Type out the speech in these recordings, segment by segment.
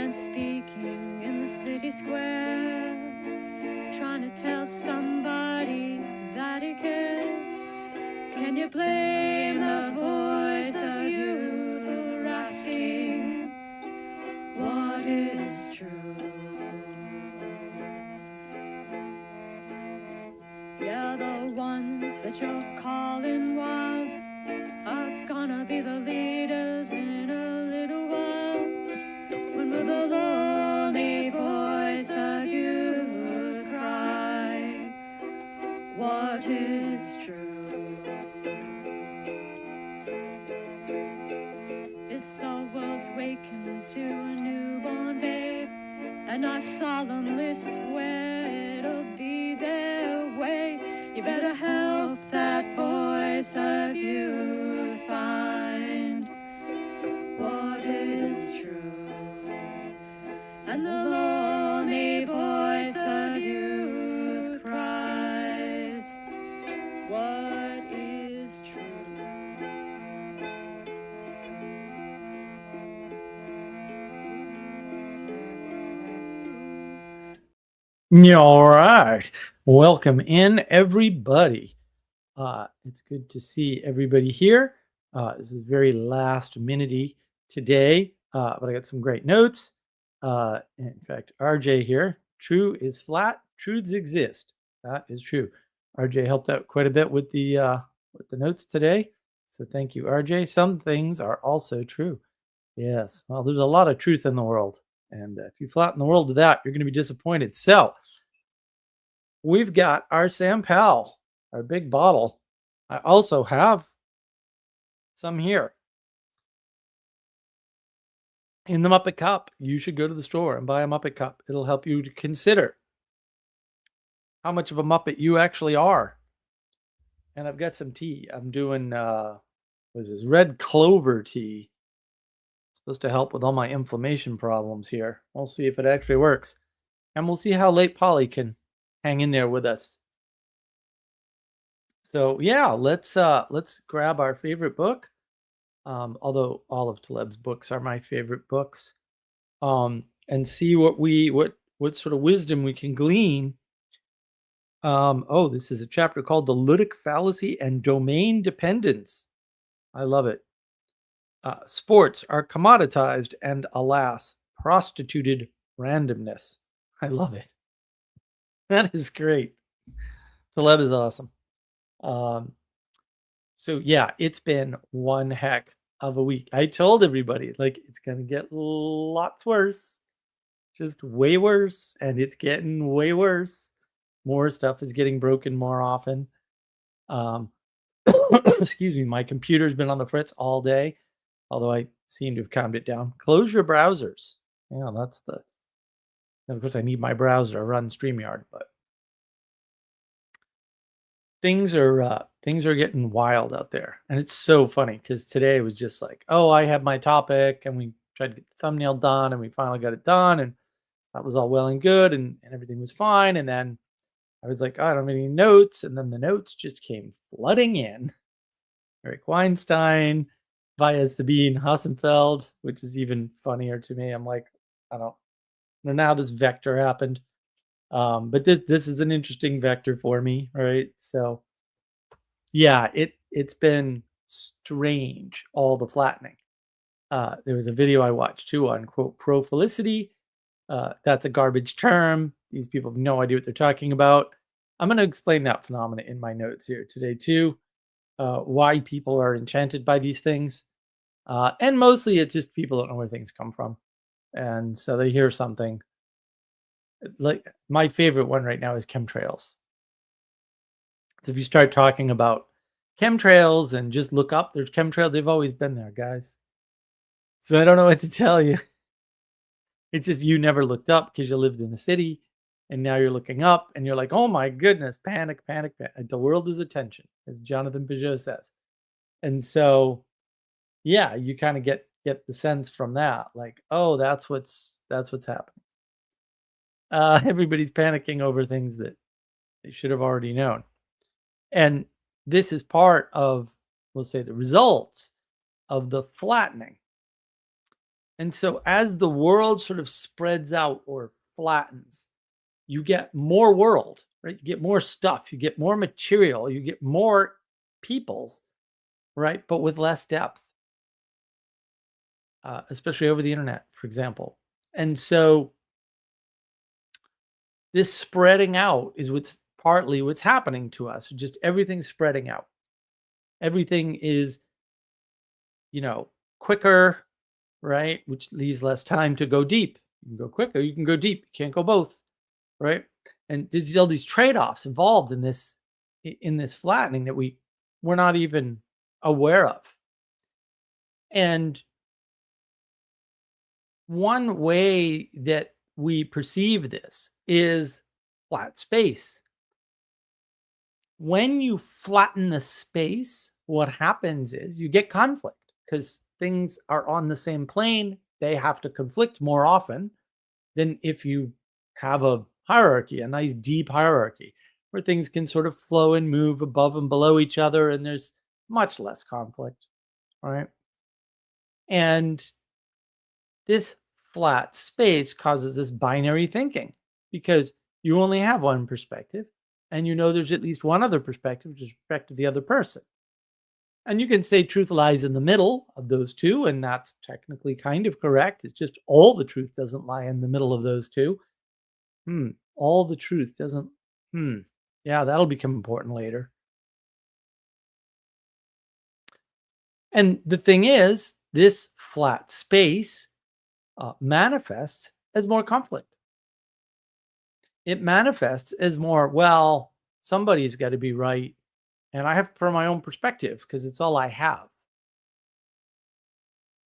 man speaking in the city square, trying to tell somebody that he cares. Can you blame the voice of youth for asking what is true? Yeah, the ones that you're calling wild are gonna be the leaders in a little while. When will the lonely voice of youth cry, what is true? This our world's waking to a newborn babe, and I solemnly swear it'll be their way. You better help that voice of youth find what is true. And the lonely voice of youth cries, what is true? All right. Welcome in, everybody. It's good to see everybody here. This is very last minute today, but I got some great notes. In fact, RJ here. True is flat. Truths exist. That is true. RJ helped out quite a bit with the notes today. So thank you, RJ. Some things are also true. Yes. Well, there's a lot of truth in the world. And if you flatten the world to that, you're going to be disappointed. So we've got our Sam Powell, our big bottle. I also have some here in the Muppet Cup. You should go to the store and buy a Muppet Cup. It'll help you to consider how much of a Muppet you actually are. And I've got some tea. I'm doing, what is this? Red clover tea. It's supposed to help with all my inflammation problems here. We'll see if it actually works. And we'll see how late Polly can hang in there with us. So yeah, let's grab our favorite book. Although all of Taleb's books are my favorite books, and see what sort of wisdom we can glean. Oh, this is a chapter called The Ludic Fallacy and Domain Dependence. I love it. Sports are commoditized and, alas, prostituted randomness. I love it. That is great. Taleb is awesome. So yeah, it's been one heck of a week. I told everybody, like, it's gonna get lots worse, just way worse, and it's getting way worse. More stuff is getting broken more often. Excuse me, my computer's been on the fritz all day, although I seem to have calmed it down. Close your browsers. Yeah, that's the. And of course, I need my browser to run StreamYard, but things are getting wild out there, and it's so funny because today was just like, oh, I have my topic, and we tried to get the thumbnail done, and we finally got it done, and that was all well and good, and everything was fine. And then I was like, oh, I don't have any notes, and then the notes just came flooding in. Eric Weinstein via Sabine Hassenfeld, which is even funnier to me. I'm like, I don't know how this vector happened. But this is an interesting vector for me, right? So yeah, it's been strange, all the flattening. There was a video I watched too on quote pro-felicity. That's a garbage term. These people have no idea what they're talking about. I'm going to explain that phenomena in my notes here today too. Why people are enchanted by these things. And mostly it's just people don't know where things come from. And so they hear something. Like my favorite one right now is chemtrails. So if you start talking about chemtrails and just look up, there's chemtrails. They've always been there, guys. So I don't know what to tell you. It's just you never looked up because you lived in the city, and now you're looking up and you're like, oh my goodness, panic, panic, panic. The world is attention, as Jonathan Peugeot says. And so, yeah, you kind of get the sense from that, like, oh, that's what's happening. Everybody's panicking over things that they should have already known. And this is part of, we'll say, the results of the flattening. And so as the world sort of spreads out or flattens, you get more world, right? You get more stuff, you get more material, you get more peoples, right? But with less depth, especially over the internet, for example. And so this spreading out is what's partly what's happening to us. Just everything's spreading out. Everything is, you know, quicker, right? Which leaves less time to go deep. You can go quicker, you can go deep. You can't go both, right? And there's all these trade-offs involved in this flattening that we're not even aware of. And one way that we perceive this is flat space. When you flatten the space, what happens is you get conflict because things are on the same plane. They have to conflict more often than if you have a hierarchy, a nice deep hierarchy where things can sort of flow and move above and below each other, and there's much less conflict. All right. And this flat space causes this binary thinking because you only have one perspective and you know there's at least one other perspective, which is perspective of the other person. And you can say truth lies in the middle of those two, and that's technically kind of correct. It's just all the truth doesn't lie in the middle of those two. Hmm. All the truth doesn't. Hmm. Yeah, that'll become important later. And the thing is, this flat space manifests as more conflict. It manifests as more, well, somebody's got to be right. And I have to my own perspective because it's all I have.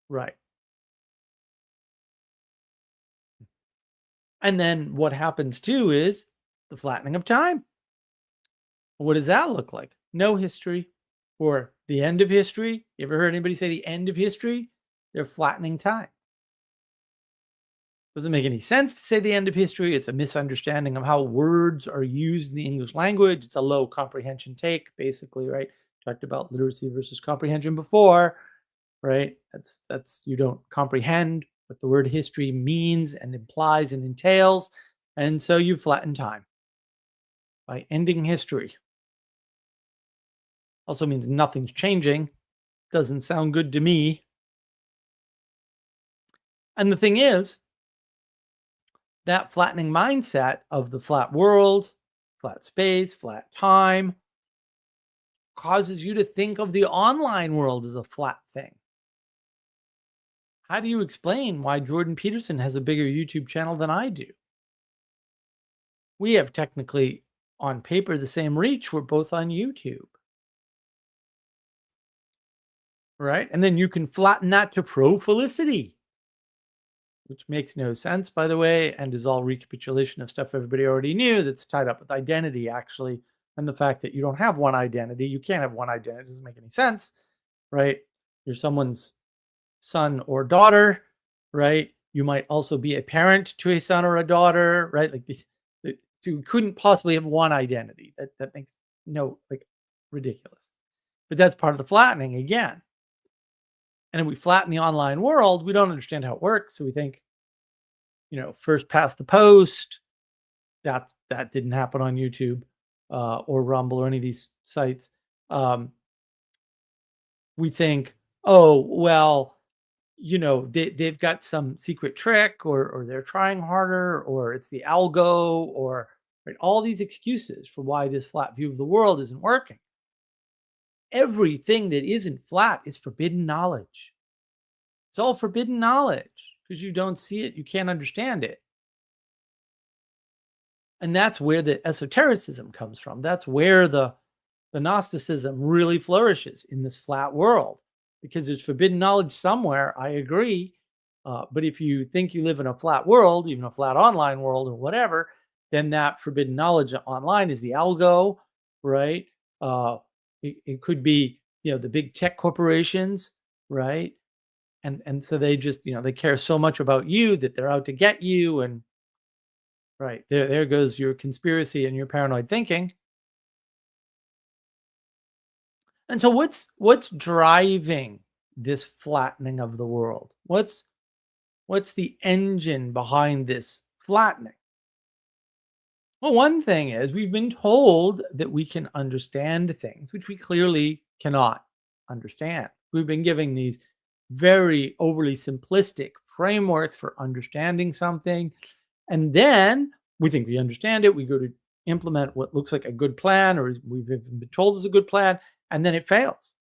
Right. And then what happens too is the flattening of time. What does that look like? No history or the end of history. You ever heard anybody say the end of history? They're flattening time. Doesn't make any sense to say the end of history. It's a misunderstanding of how words are used in the English language. It's a low comprehension take, basically, right? Talked about literacy versus comprehension before, right? That's you don't comprehend what the word history means and implies and entails, and so you flatten time by ending history. Also means nothing's changing. Doesn't sound good to me. And the thing is, that flattening mindset of the flat world, flat space, flat time causes you to think of the online world as a flat thing. How do you explain why Jordan Peterson has a bigger YouTube channel than I do? We have technically, on paper, the same reach. We're both on YouTube, right? And then you can flatten that to pro felicity, which makes no sense, by the way, and is all recapitulation of stuff everybody already knew that's tied up with identity, actually, and the fact that you don't have one identity. You can't have one identity. It doesn't make any sense, right? You're someone's son or daughter, right? You might also be a parent to a son or a daughter, right? Like you couldn't possibly have one identity. That makes no like ridiculous. But that's part of the flattening again. And if we flatten the online world, we don't understand how it works. So we think, first past the post. That didn't happen on YouTube or Rumble or any of these sites. We think, oh well, they've got some secret trick or they're trying harder or it's the algo or right, all these excuses for why this flat view of the world isn't working. Everything that isn't flat is forbidden knowledge. It's all forbidden knowledge because you don't see it, you can't understand it. And that's where the esotericism comes from. That's where the Gnosticism really flourishes in this flat world because there's forbidden knowledge somewhere. I agree. But if you think you live in a flat world, even a flat online world or whatever, then that forbidden knowledge online is the algo, right? It could be, the big tech corporations, right? And so they just, they care so much about you that they're out to get you. And right there goes your conspiracy and your paranoid thinking. And so what's driving this flattening of the world? What's the engine behind this flattening? Well, one thing is we've been told that we can understand things, which we clearly cannot understand. We've been giving these very overly simplistic frameworks for understanding something. And then we think we understand it. We go to implement what looks like a good plan, or we've been told is a good plan, and then it fails.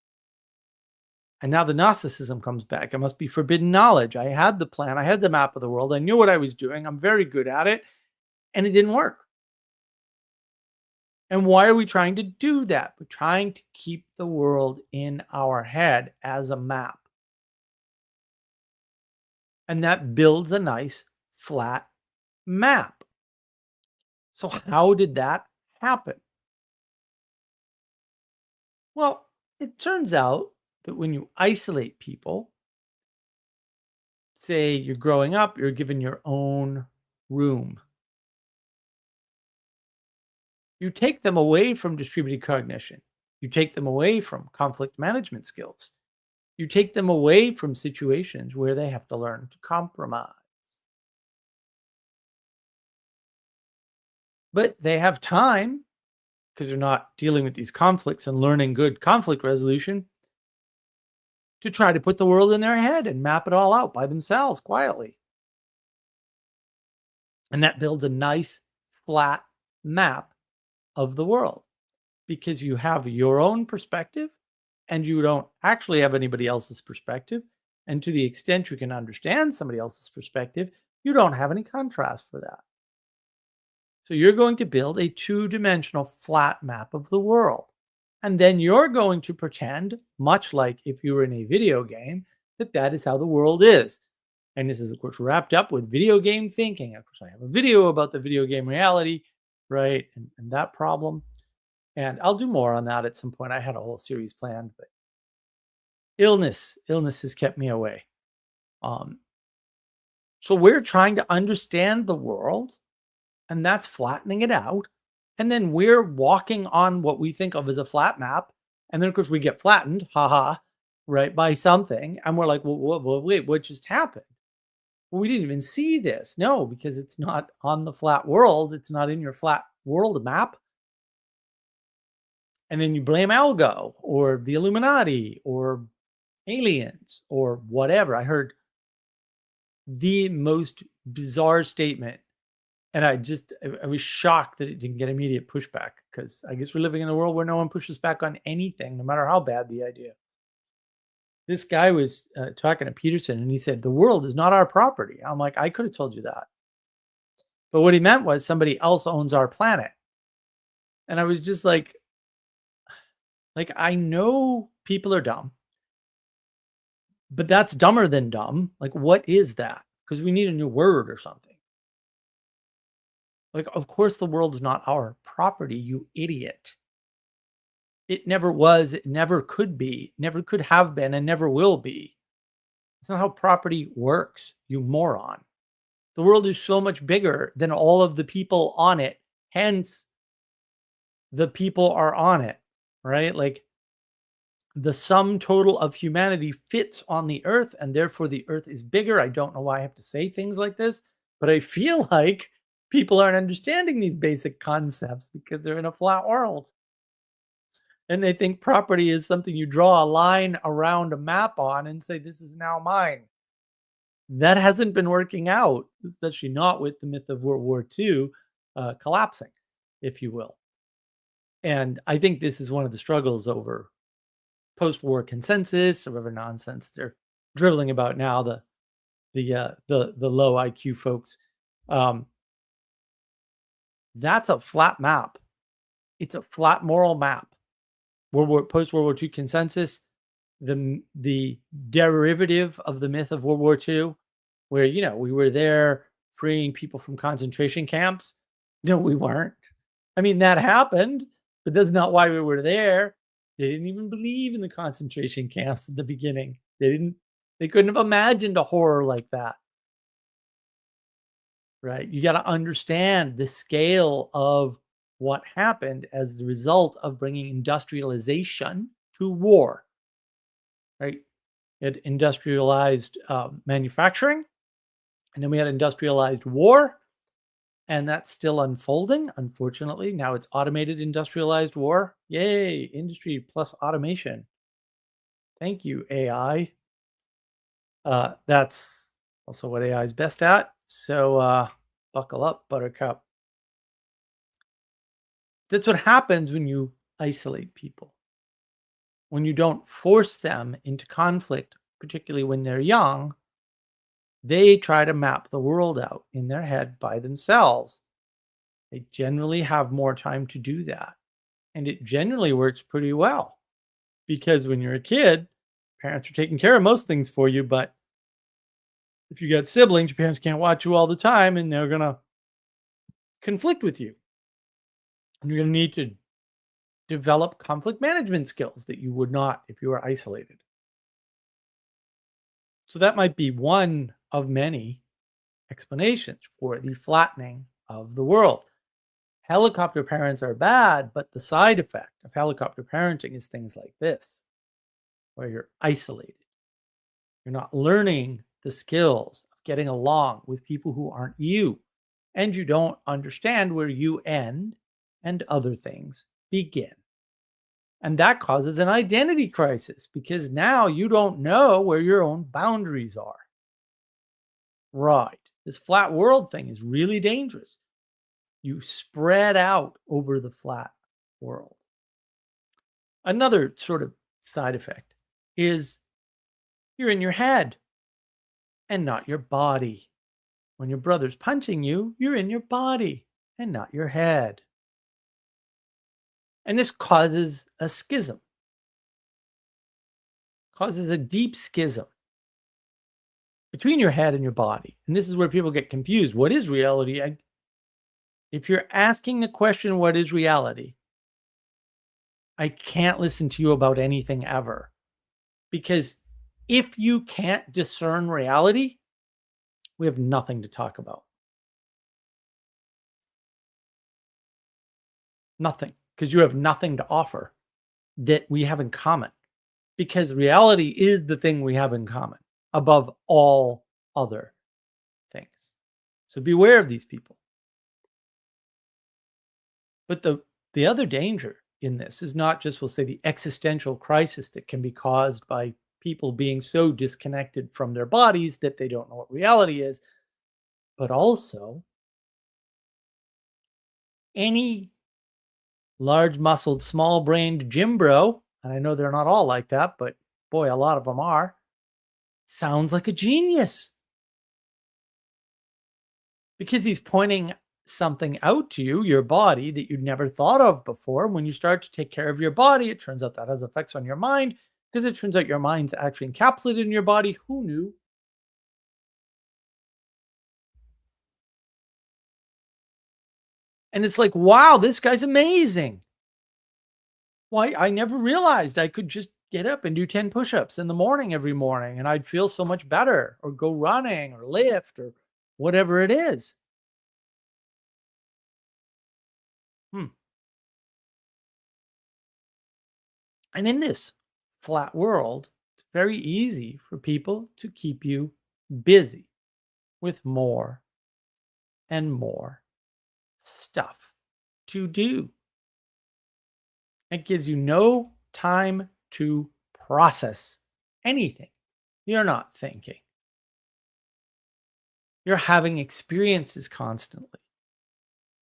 And now the Gnosticism comes back. It must be forbidden knowledge. I had the plan, I had the map of the world, I knew what I was doing, I'm very good at it, and it didn't work. And why are we trying to do that? We're trying to keep the world in our head as a map. And that builds a nice flat map. So, how did that happen? Well, it turns out that when you isolate people, say you're growing up, you're given your own room. You take them away from distributed cognition. You take them away from conflict management skills. You take them away from situations where they have to learn to compromise. But they have time because they're not dealing with these conflicts and learning good conflict resolution to try to put the world in their head and map it all out by themselves quietly. And that builds a nice flat map of the world because you have your own perspective and you don't actually have anybody else's perspective. And to the extent you can understand somebody else's perspective, you don't have any contrast for that. So you're going to build a two-dimensional flat map of the world. And then you're going to pretend, much like if you were in a video game, that that is how the world is. And this is, of course, wrapped up with video game thinking. Of course, I have a video about the video game reality, right? And that problem. And I'll do more on that at some point. I had a whole series planned, but illness has kept me away. Um, so we're trying to understand the world, and that's flattening it out. And then we're walking on what we think of as a flat map. And then, of course, we get flattened, haha, right, by something. And we're like, well, wait, what just happened? Well, we didn't even see this. No, because it's not on the flat world. It's not in your flat world map. And then you blame algo or the Illuminati or aliens or whatever. I heard the most bizarre statement. And I was shocked that it didn't get immediate pushback because I guess we're living in a world where no one pushes back on anything, no matter how bad the idea. This guy was talking to Peterson and he said, the world is not our property. I'm like, I could have told you that. But what he meant was somebody else owns our planet. And I was just like, I know people are dumb, but that's dumber than dumb. Like, what is that? Because we need a new word or something. Like, of course, the world is not our property, you idiot. It never was, it never could be, never could have been, and never will be. It's not how property works, you moron. The world is so much bigger than all of the people on it. Hence, the people are on it, right? Like the sum total of humanity fits on the earth, and therefore the earth is bigger. I don't know why I have to say things like this, but I feel like people aren't understanding these basic concepts because they're in a flat world. And they think property is something you draw a line around a map on and say, this is now mine. That hasn't been working out, especially not with the myth of World War II collapsing, if you will. And I think this is one of the struggles over post-war consensus or whatever nonsense they're dribbling about now. The low IQ folks. That's a flat map. It's a flat moral map. Post World War II consensus, the derivative of the myth of World War II, where we were there freeing people from concentration camps. No, we weren't. I mean, that happened, but that's not why we were there. They didn't even believe in the concentration camps at the beginning. They couldn't have imagined a horror like that. Right? You got to understand the scale of what happened as the result of bringing industrialization to war. Right? It industrialized manufacturing, And then we had industrialized war, and that's still unfolding. Unfortunately, now it's automated industrialized war. Yay, industry plus automation. Thank you, AI. That's also what AI is best at. So buckle up, Buttercup. That's what happens when you isolate people. When you don't force them into conflict, particularly when they're young, they try to map the world out in their head by themselves. They generally have more time to do that. And it generally works pretty well because when you're a kid, parents are taking care of most things for you. But if you got siblings, your parents can't watch you all the time and they're going to conflict with you. And you're going to need to develop conflict management skills that you would not if you were isolated. So that might be one of many explanations for the flattening of the world. Helicopter parents are bad, but the side effect of helicopter parenting is things like this, where you're isolated. You're not learning the skills of getting along with people who aren't you, and you don't understand where you end and other things begin. And that causes an identity crisis because now you don't know where your own boundaries are. Right. This flat world thing is really dangerous. You spread out over the flat world. Another sort of side effect is you're in your head and not your body. When your brother's punching you, you're in your body and not your head. And this causes a schism, causes a deep schism between your head and your body. And this is where people get confused. What is reality? If you're asking the question, what is reality? I can't listen to you about anything ever. Because if you can't discern reality, we have nothing to talk about. Nothing. Because you have nothing to offer that we have in common. Because reality is the thing we have in common above all other things. So beware of these people. But the other danger in this is not just, we'll say, the existential crisis that can be caused by people being so disconnected from their bodies that they don't know what reality is, but also any large muscled, small brained gym bro, and I know they're not all like that, but boy, a lot of them are, sounds like a genius because he's pointing something out to you, your body, that you'd never thought of before. When you start to take care of your body, it turns out that has effects on your mind because it turns out your mind's actually encapsulated in your body. Who knew? And it's like, wow, this guy's amazing. Why, I never realized I could just get up and do 10 push-ups in the morning every morning and I'd feel so much better, or go running or lift or whatever it is. Hmm. And in this flat world, it's very easy for people to keep you busy with more and more stuff to do. It gives you no time to process anything. You're not thinking. You're having experiences constantly.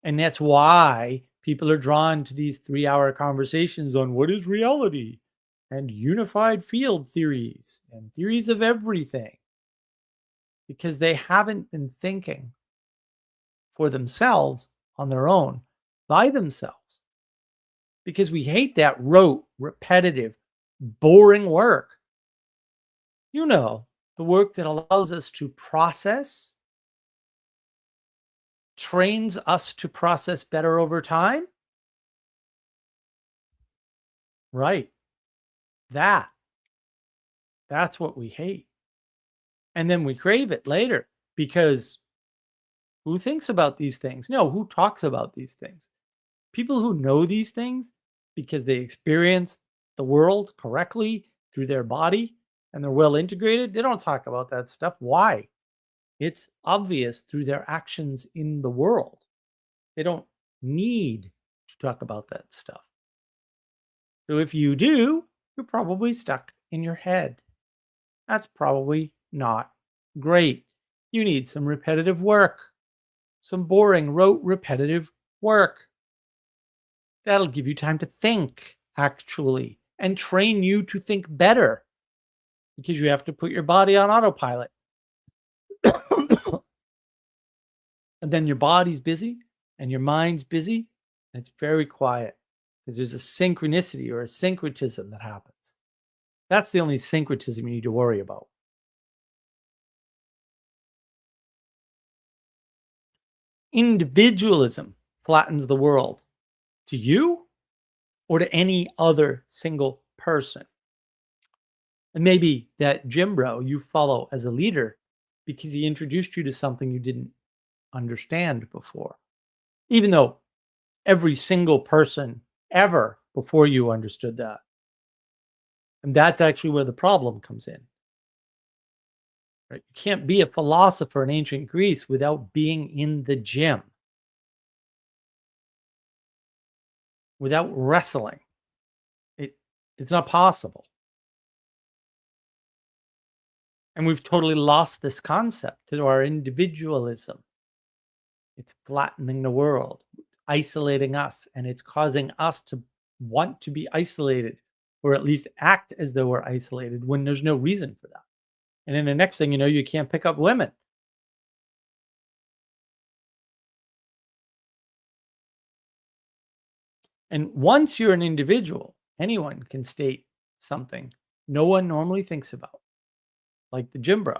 And that's why people are drawn to these 3-hour conversations on what is reality and unified field theories and theories of everything, because they haven't been thinking for themselves on their own by themselves. Because we hate that rote, repetitive, boring work. You know, the work that allows us to process, trains us to process better over time. Right. That. That's what we hate. And then we crave it later because who thinks about these things? No, who talks about these things? People who know these things because they experience the world correctly through their body and they're well integrated, they don't talk about that stuff. Why? It's obvious through their actions in the world. They don't need to talk about that stuff. So if you do, you're probably stuck in your head. That's probably not great. You need some repetitive work, some boring, rote, repetitive work. That'll give you time to think, actually, and train you to think better because you have to put your body on autopilot. And then your body's busy and your mind's busy, and it's very quiet because there's a synchronicity or a syncretism that happens. That's the only syncretism you need to worry about. Individualism flattens the world to you or to any other single person. And maybe that gym bro you follow as a leader because he introduced you to something you didn't understand before, even though every single person ever before you understood that. And that's actually where the problem comes in. Right? You can't be a philosopher in ancient Greece without being in the gym, without wrestling. It, it's not possible. And we've totally lost this concept to our individualism. It's flattening the world, isolating us, and it's causing us to want to be isolated or at least act as though we're isolated when there's no reason for that. And then the next thing you know, you can't pick up women. And once you're an individual, anyone can state something no one normally thinks about, like the gym bro.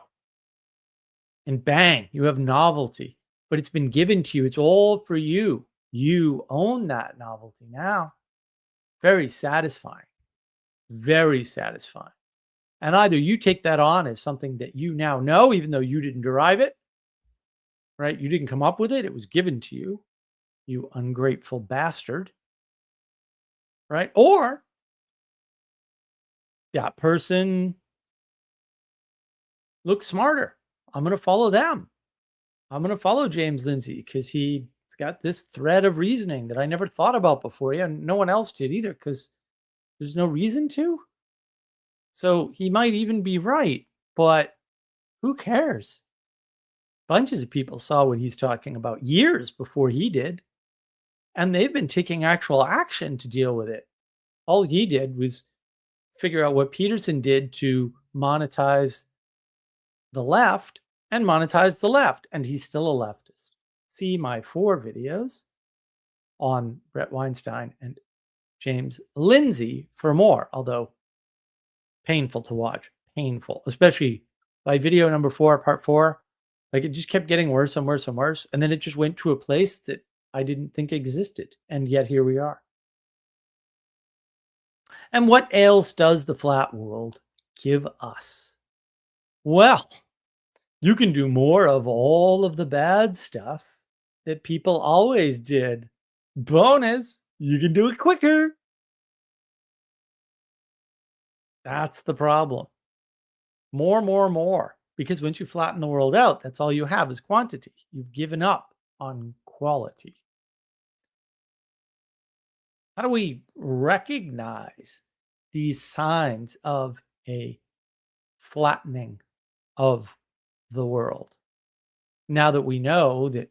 And bang, you have novelty, but it's been given to you. It's all for you. You own that novelty now. Very satisfying. Very satisfying. And either you take that on as something that you now know, even though you didn't derive it, right? You didn't come up with it. It was given to you, you ungrateful bastard, right? Or that person looks smarter. I'm going to follow them. I'm going to follow James Lindsay because he's got this thread of reasoning that I never thought about before. Yeah, no one else did either because there's no reason to. So he might even be right, but who cares? Bunches of people saw what he's talking about years before he did, and they've been taking actual action to deal with it. All he did was figure out what Peterson did to monetize the left and monetize the left, and he's still a leftist. See my 4 videos on Brett Weinstein and James Lindsay for more, although painful to watch, painful, especially by video number 4, part 4. Like it just kept getting worse and worse and worse. And then it just went to a place that I didn't think existed. And yet here we are. And what else does the flat world give us? Well, you can do more of all of the bad stuff that people always did. Bonus, you can do it quicker. That's the problem. More, more, more. Because once you flatten the world out, that's all you have is quantity. You've given up on quality. How do we recognize these signs of a flattening of the world? Now that we know that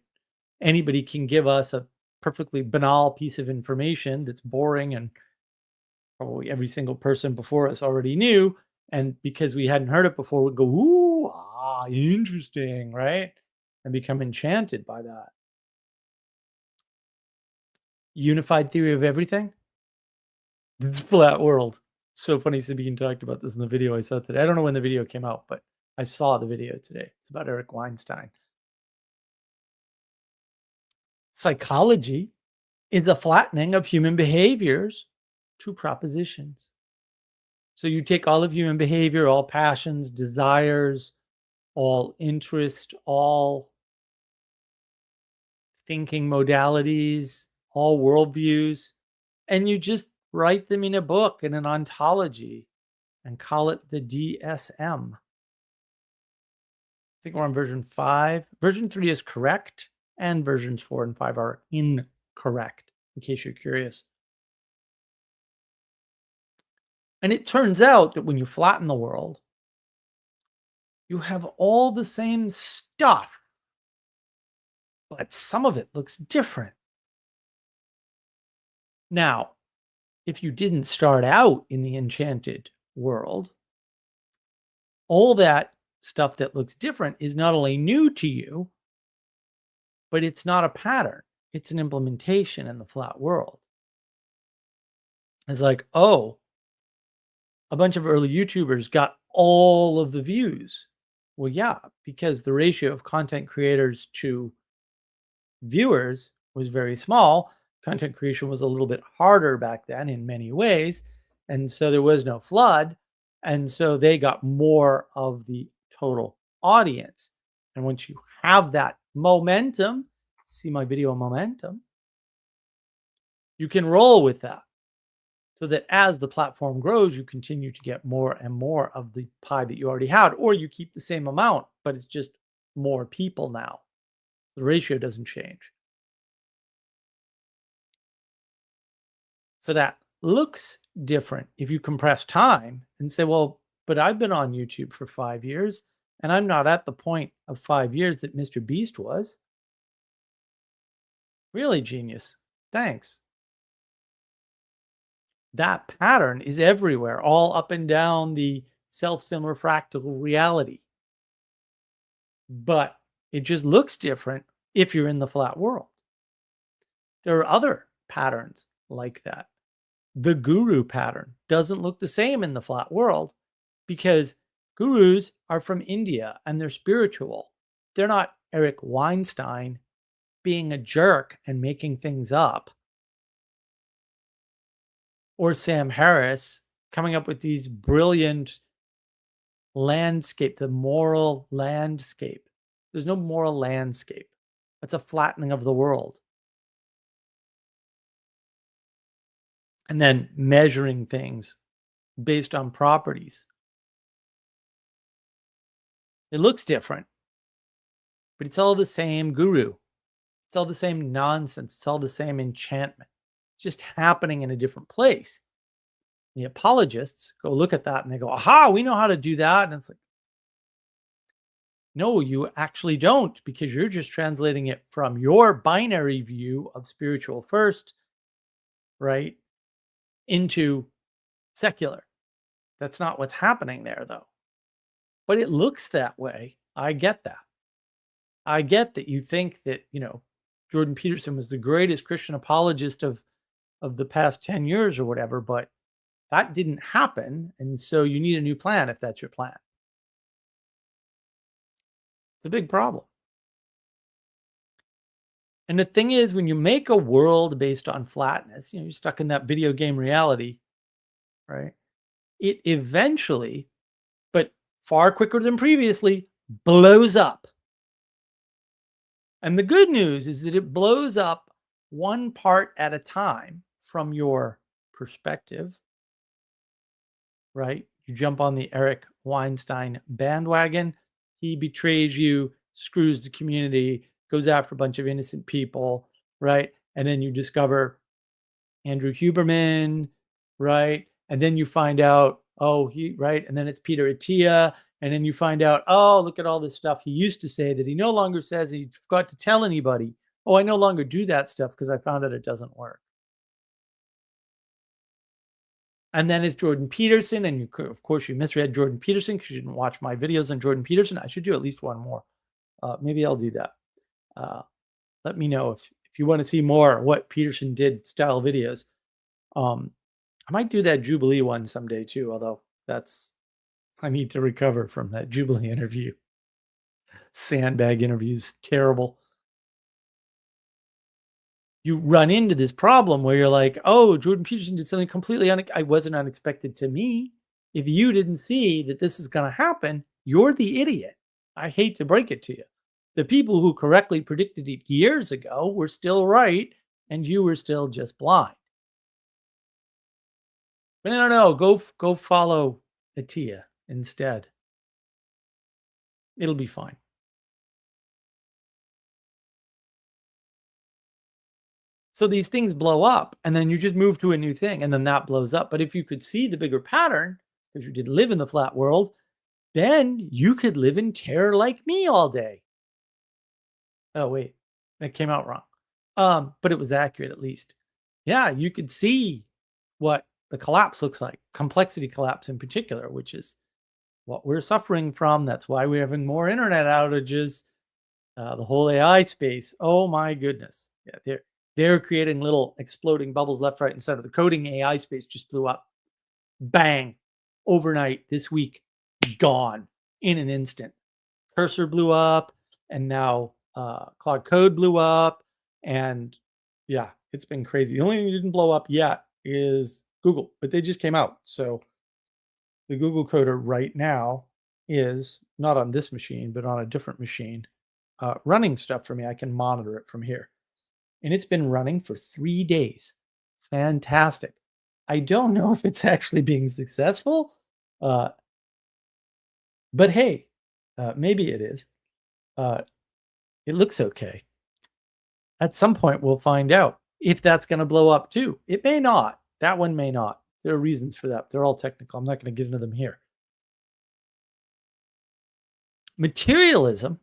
anybody can give us a perfectly banal piece of information that's boring and probably every single person before us already knew. And because we hadn't heard it before, we'd go, ooh, interesting, right? And become enchanted by that. Unified theory of everything? It's flat world. So funny Sabine talked about this in the video I saw today. I don't know when the video came out, but I saw the video today. It's about Eric Weinstein. Psychology is a flattening of human behaviors to propositions. So you take all of human behavior, all passions, desires, all interest, all thinking modalities, all worldviews, and you just write them in a book, in an ontology, and call it the DSM. think we're on version 5. Version 3 is correct, and versions 4 and 5 are incorrect, in case you're curious. And it turns out that when you flatten the world, you have all the same stuff, but some of it looks different. Now, if you didn't start out in the enchanted world, all that stuff that looks different is not only new to you, but it's not a pattern. It's an implementation in the flat world. It's like, oh, a bunch of early YouTubers got all of the views. Well, yeah, because the ratio of content creators to viewers was very small. Content creation was a little bit harder back then in many ways. And so there was no flood. And so they got more of the total audience. And once you have that momentum, see my video momentum, you can roll with that. So that as the platform grows, you continue to get more and more of the pie that you already had, or you keep the same amount, but it's just more people now. The ratio doesn't change. So that looks different if you compress time and say, well, but I've been on YouTube for 5 years and I'm not at the point of 5 years that Mr. Beast was. Really, genius. Thanks. That pattern is everywhere, all up and down the self-similar fractal reality. But it just looks different if you're in the flat world. There are other patterns like that. The guru pattern doesn't look the same in the flat world because gurus are from India and they're spiritual. They're not Eric Weinstein being a jerk and making things up, or Sam Harris coming up with these brilliant the moral landscape. There's no moral landscape. That's a flattening of the world. And then measuring things based on properties. It looks different, but it's all the same guru. It's all the same nonsense. It's all the same enchantment. It's just happening in a different place. The apologists go look at that and they go, aha, we know how to do that. And it's like, no, you actually don't, because you're just translating it from your binary view of spiritual first, right, into secular. That's not what's happening there, though. But it looks that way. I get that. I get that you think that, Jordan Peterson was the greatest Christian apologist of the past 10 years or whatever, but that didn't happen. And so you need a new plan if that's your plan. It's a big problem. And the thing is, when you make a world based on flatness, you're stuck in that video game reality, right? It eventually, but far quicker than previously, blows up. And the good news is that it blows up one part at a time from your perspective, right? You jump on the Eric Weinstein bandwagon. He betrays you, screws the community, goes after a bunch of innocent people, right? And then you discover Andrew Huberman, right? And then you find out, right? And then it's Peter Attia. And then you find out, oh, look at all this stuff he used to say that he no longer says. He forgot to tell anybody. Oh, I no longer do that stuff because I found out it doesn't work. And then it's Jordan Peterson. And of course, you misread Jordan Peterson because you didn't watch my videos on Jordan Peterson. I should do at least one more. Maybe I'll do that. Let me know if you want to see more what Peterson did style videos. I might do that Jubilee one someday too, although I need to recover from that Jubilee interview. Sandbag interviews, terrible. You run into this problem where you're like, oh, Jordan Peterson did something completely I wasn't unexpected to me. If you didn't see that this is going to happen, you're the idiot. I hate to break it to you. The people who correctly predicted it years ago were still right, and you were still just blind. But no, go follow Atia instead. It'll be fine. So these things blow up, and then you just move to a new thing, and then that blows up. But if you could see the bigger pattern, because you did live in the flat world, then you could live in terror like me all day. Oh, wait, that came out wrong. But it was accurate at least. Yeah, you could see what the collapse looks like, complexity collapse in particular, which is what we're suffering from. That's why we're having more internet outages. The whole AI space. Oh my goodness. Yeah, they're creating little exploding bubbles left, right, and center. The coding AI space just blew up. Bang. Overnight this week, gone in an instant. Cursor blew up, and now Cloud Code blew up, and yeah, it's been crazy. The only thing that didn't blow up yet is Google, but they just came out. So the Google Coder right now is not on this machine, but on a different machine, running stuff for me. I can monitor it from here, and it's been running for 3 days. Fantastic. I don't know if it's actually being successful, uh, but hey, maybe it is. Uh, it looks okay. At some point, we'll find out if that's going to blow up too. It may not. That one may not. There are reasons for that. They're all technical. I'm not going to get into them here. Materialism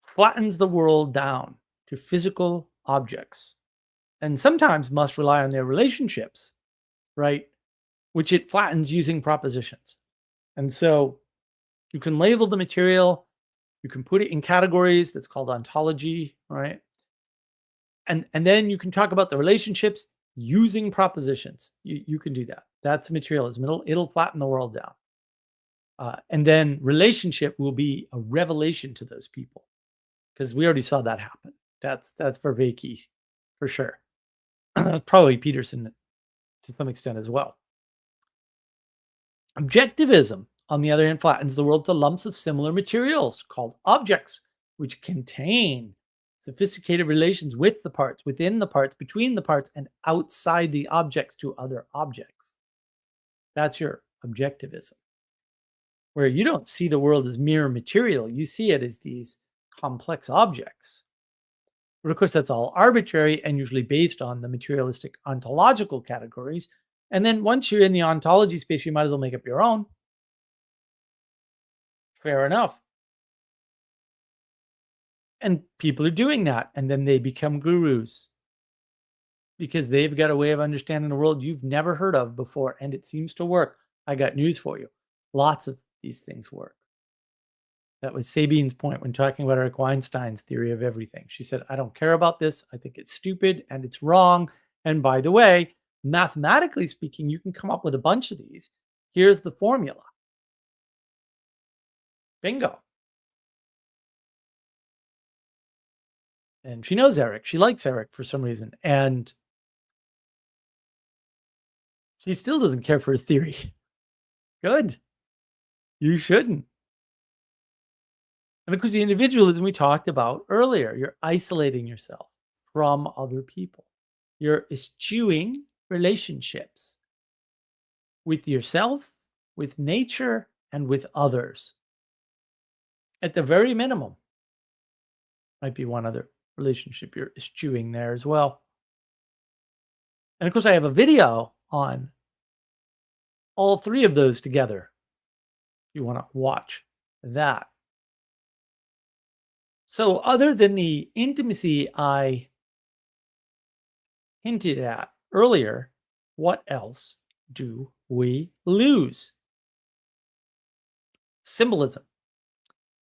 flattens the world down to physical objects and sometimes must rely on their relationships, right? Which it flattens using propositions. And so you can label the material, you can put it in categories. That's called ontology, right? And then you can talk about the relationships using propositions. You can do that. That's materialism. It'll flatten the world down. And then relationship will be a revelation to those people because we already saw that happen. That's Vervaeke for sure. Probably Peterson to some extent as well. Objectivism, on the other hand, flattens the world to lumps of similar materials called objects, which contain sophisticated relations with the parts, within the parts, between the parts, and outside the objects to other objects. That's your objectivism, where you don't see the world as mere material, you see it as these complex objects. But of course, that's all arbitrary and usually based on the materialistic ontological categories. And then once you're in the ontology space, you might as well make up your own. Fair enough. And people are doing that, and then they become gurus because they've got a way of understanding the world you've never heard of before, and it seems to work. I got news for you. Lots of these things work. That was Sabine's point when talking about Eric Weinstein's theory of everything. She said, I don't care about this. I think it's stupid and it's wrong. And by the way, mathematically speaking, you can come up with a bunch of these. Here's the formula. Bingo. And she knows Eric. She likes Eric for some reason. And she still doesn't care for his theory. Good. You shouldn't. And because the individualism we talked about earlier, you're isolating yourself from other people. You're eschewing relationships with yourself, with nature, and with others. At the very minimum, might be one other relationship you're eschewing there as well. And of course, I have a video on all three of those together. If you want to watch that. So, other than the intimacy I hinted at earlier, what else do we lose? Symbolism,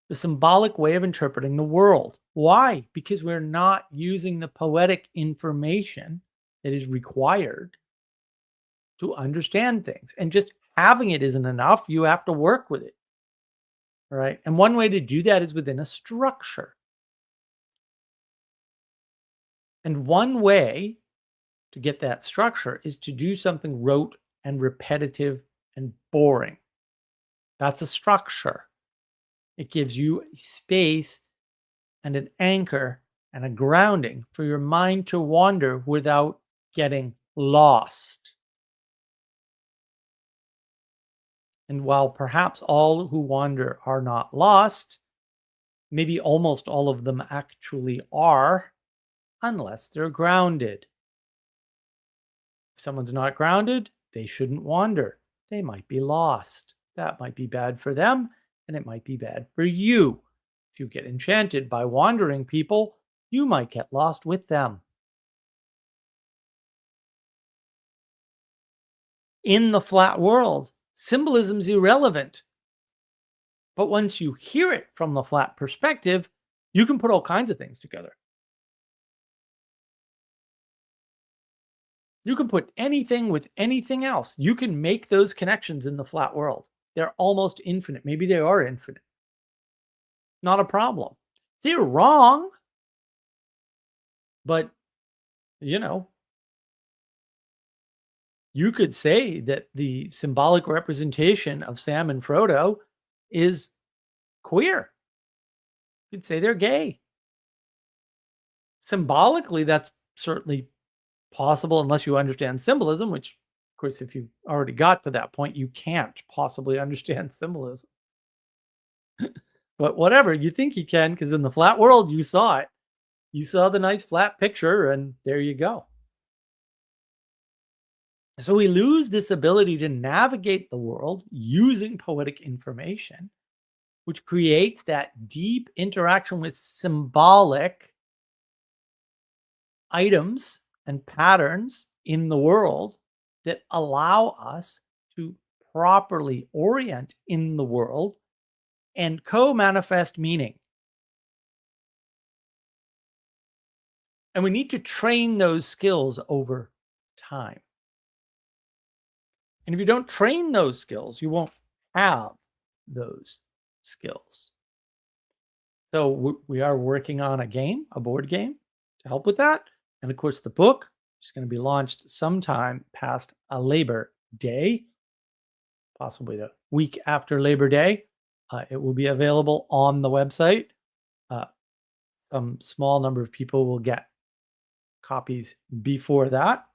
the symbolic way of interpreting the world. Why? Because we're not using the poetic information that is required to understand things. And just having it isn't enough. You have to work with it. Right. And one way to do that is within a structure. And one way to get that structure is to do something rote and repetitive and boring. That's a structure. It gives you a space and an anchor and a grounding for your mind to wander without getting lost. And while perhaps all who wander are not lost, maybe almost all of them actually are, unless they're grounded. If someone's not grounded, they shouldn't wander. They might be lost. That might be bad for them, and it might be bad for you. If you get enchanted by wandering people, you might get lost with them. In the flat world, symbolism's irrelevant. But once you hear it from the flat perspective, you can put all kinds of things together. You can put anything with anything else. You can make those connections in the flat world. They're almost infinite. Maybe they are infinite. Not a problem. They're wrong, but you know, you could say that the symbolic representation of Sam and Frodo is queer. You could say they're gay. Symbolically, that's certainly possible unless you understand symbolism, which, of course, if you already got to that point, you can't possibly understand symbolism. But whatever, you think you can, because in the flat world, you saw it. You saw the nice flat picture, and there you go. So we lose this ability to navigate the world using poetic information, which creates that deep interaction with symbolic items and patterns in the world that allow us to properly orient in the world and co-manifest meaning. And we need to train those skills over time. And if you don't train those skills, you won't have those skills. So we are working on a game, a board game to help with that. And of course, the book is going to be launched sometime past a Labor Day, possibly the week after Labor Day. It will be available on the website. Some small number of people will get copies before that.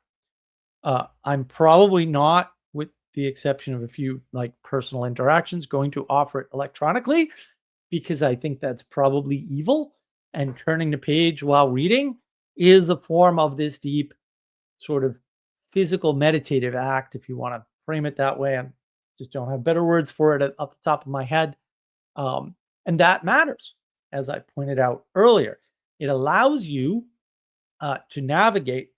I'm probably not, with the exception of a few like personal interactions, going to offer it electronically because I think that's probably evil. And turning the page while reading is a form of this deep sort of physical meditative act, if you want to frame it that way. I just don't have better words for it off the top of my head. And that matters, as I pointed out earlier. It allows you to navigate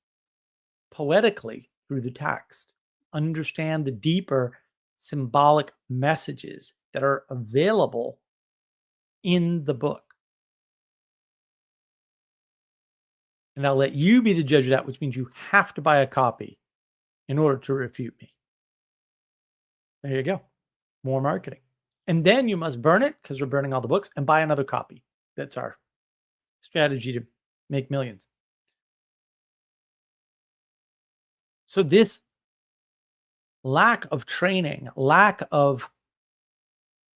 poetically through the text, understand the deeper symbolic messages that are available in the book. And I'll let you be the judge of that, which means you have to buy a copy in order to refute me. There you go. More marketing. And then you must burn it because we're burning all the books and buy another copy. That's our strategy to make millions. So this lack of training, lack of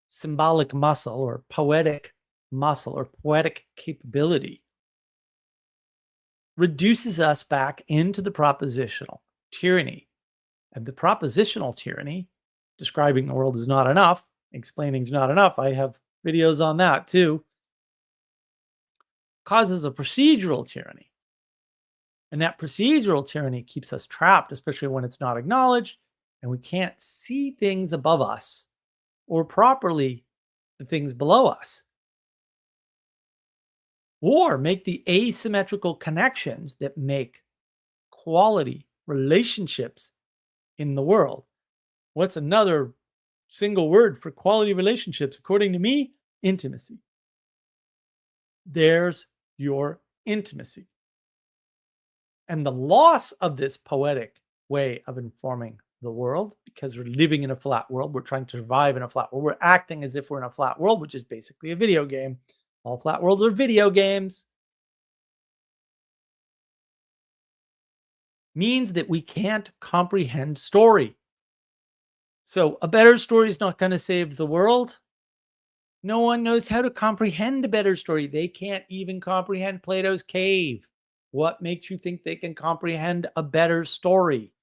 symbolic muscle or poetic muscle or poetic capability reduces us back into the propositional tyranny. And the propositional tyranny, describing the world is not enough, explaining is not enough, I have videos on that too, causes a procedural tyranny. And that procedural tyranny keeps us trapped, especially when it's not acknowledged and we can't see things above us or properly the things below us, or make the asymmetrical connections that make quality relationships in the world. What's another single word for quality relationships? According to me, intimacy. There's your intimacy. And the loss of this poetic way of informing the world, because we're living in a flat world, we're trying to survive in a flat world, we're acting as if we're in a flat world, which is basically a video game. All flat worlds are video games. Means that we can't comprehend story. So a better story is not going to save the world. No one knows how to comprehend a better story. They can't even comprehend Plato's cave. What makes you think they can comprehend a better story?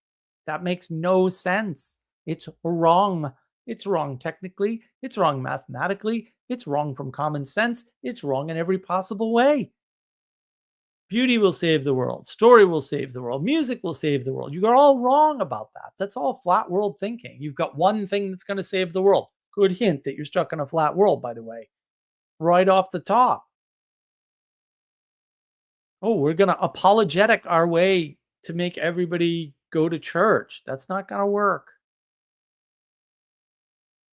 That makes no sense. It's wrong. It's wrong technically. It's wrong mathematically. It's wrong from common sense. It's wrong in every possible way. Beauty will save the world. Story will save the world. Music will save the world. You are all wrong about that. That's all flat world thinking. You've got one thing that's going to save the world. Good hint that you're stuck in a flat world, by the way, right off the top. Oh, we're going to apologetic our way to make everybody go to church. That's not going to work.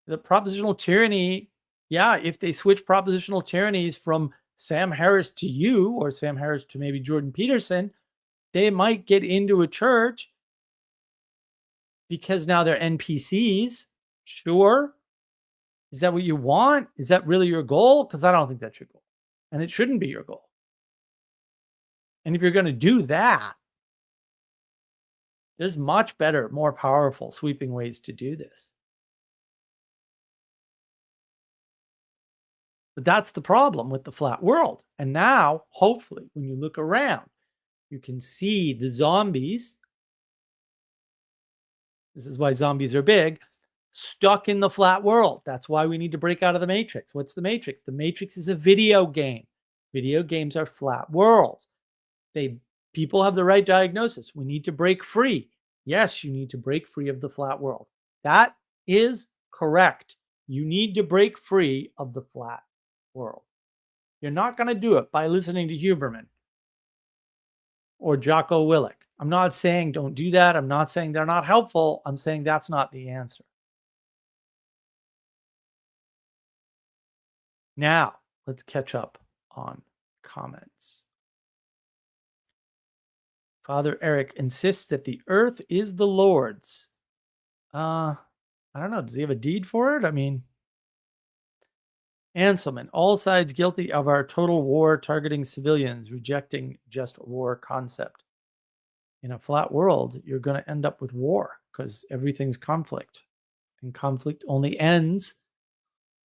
The propositional tyranny, yeah, if they switch propositional tyrannies from Sam Harris to you or Sam Harris to maybe Jordan Peterson, they might get into a church because now they're NPCs. Sure. Is that what you want? Is that really your goal? Because I don't think that's your goal. And it shouldn't be your goal. And if you're going to do that, there's much better, more powerful, sweeping ways to do this. But that's the problem with the flat world. And now, hopefully, when you look around, you can see the zombies. This is why zombies are big, stuck in the flat world. That's why we need to break out of the Matrix. What's the Matrix? The Matrix is a video game. Video games are flat worlds. People have the right diagnosis. We need to break free. Yes, you need to break free of the flat world. That is correct. You need to break free of the flat world. You're not going to do it by listening to Huberman or Jocko Willink. I'm not saying don't do that. I'm not saying they're not helpful. I'm saying that's not the answer. Now, let's catch up on comments. Father Eric insists that the earth is the Lord's. I don't know. Does he have a deed for it? I mean, Anselman, all sides guilty of our total war targeting civilians, rejecting just war concept. In a flat world, you're going to end up with war because everything's conflict. And conflict only ends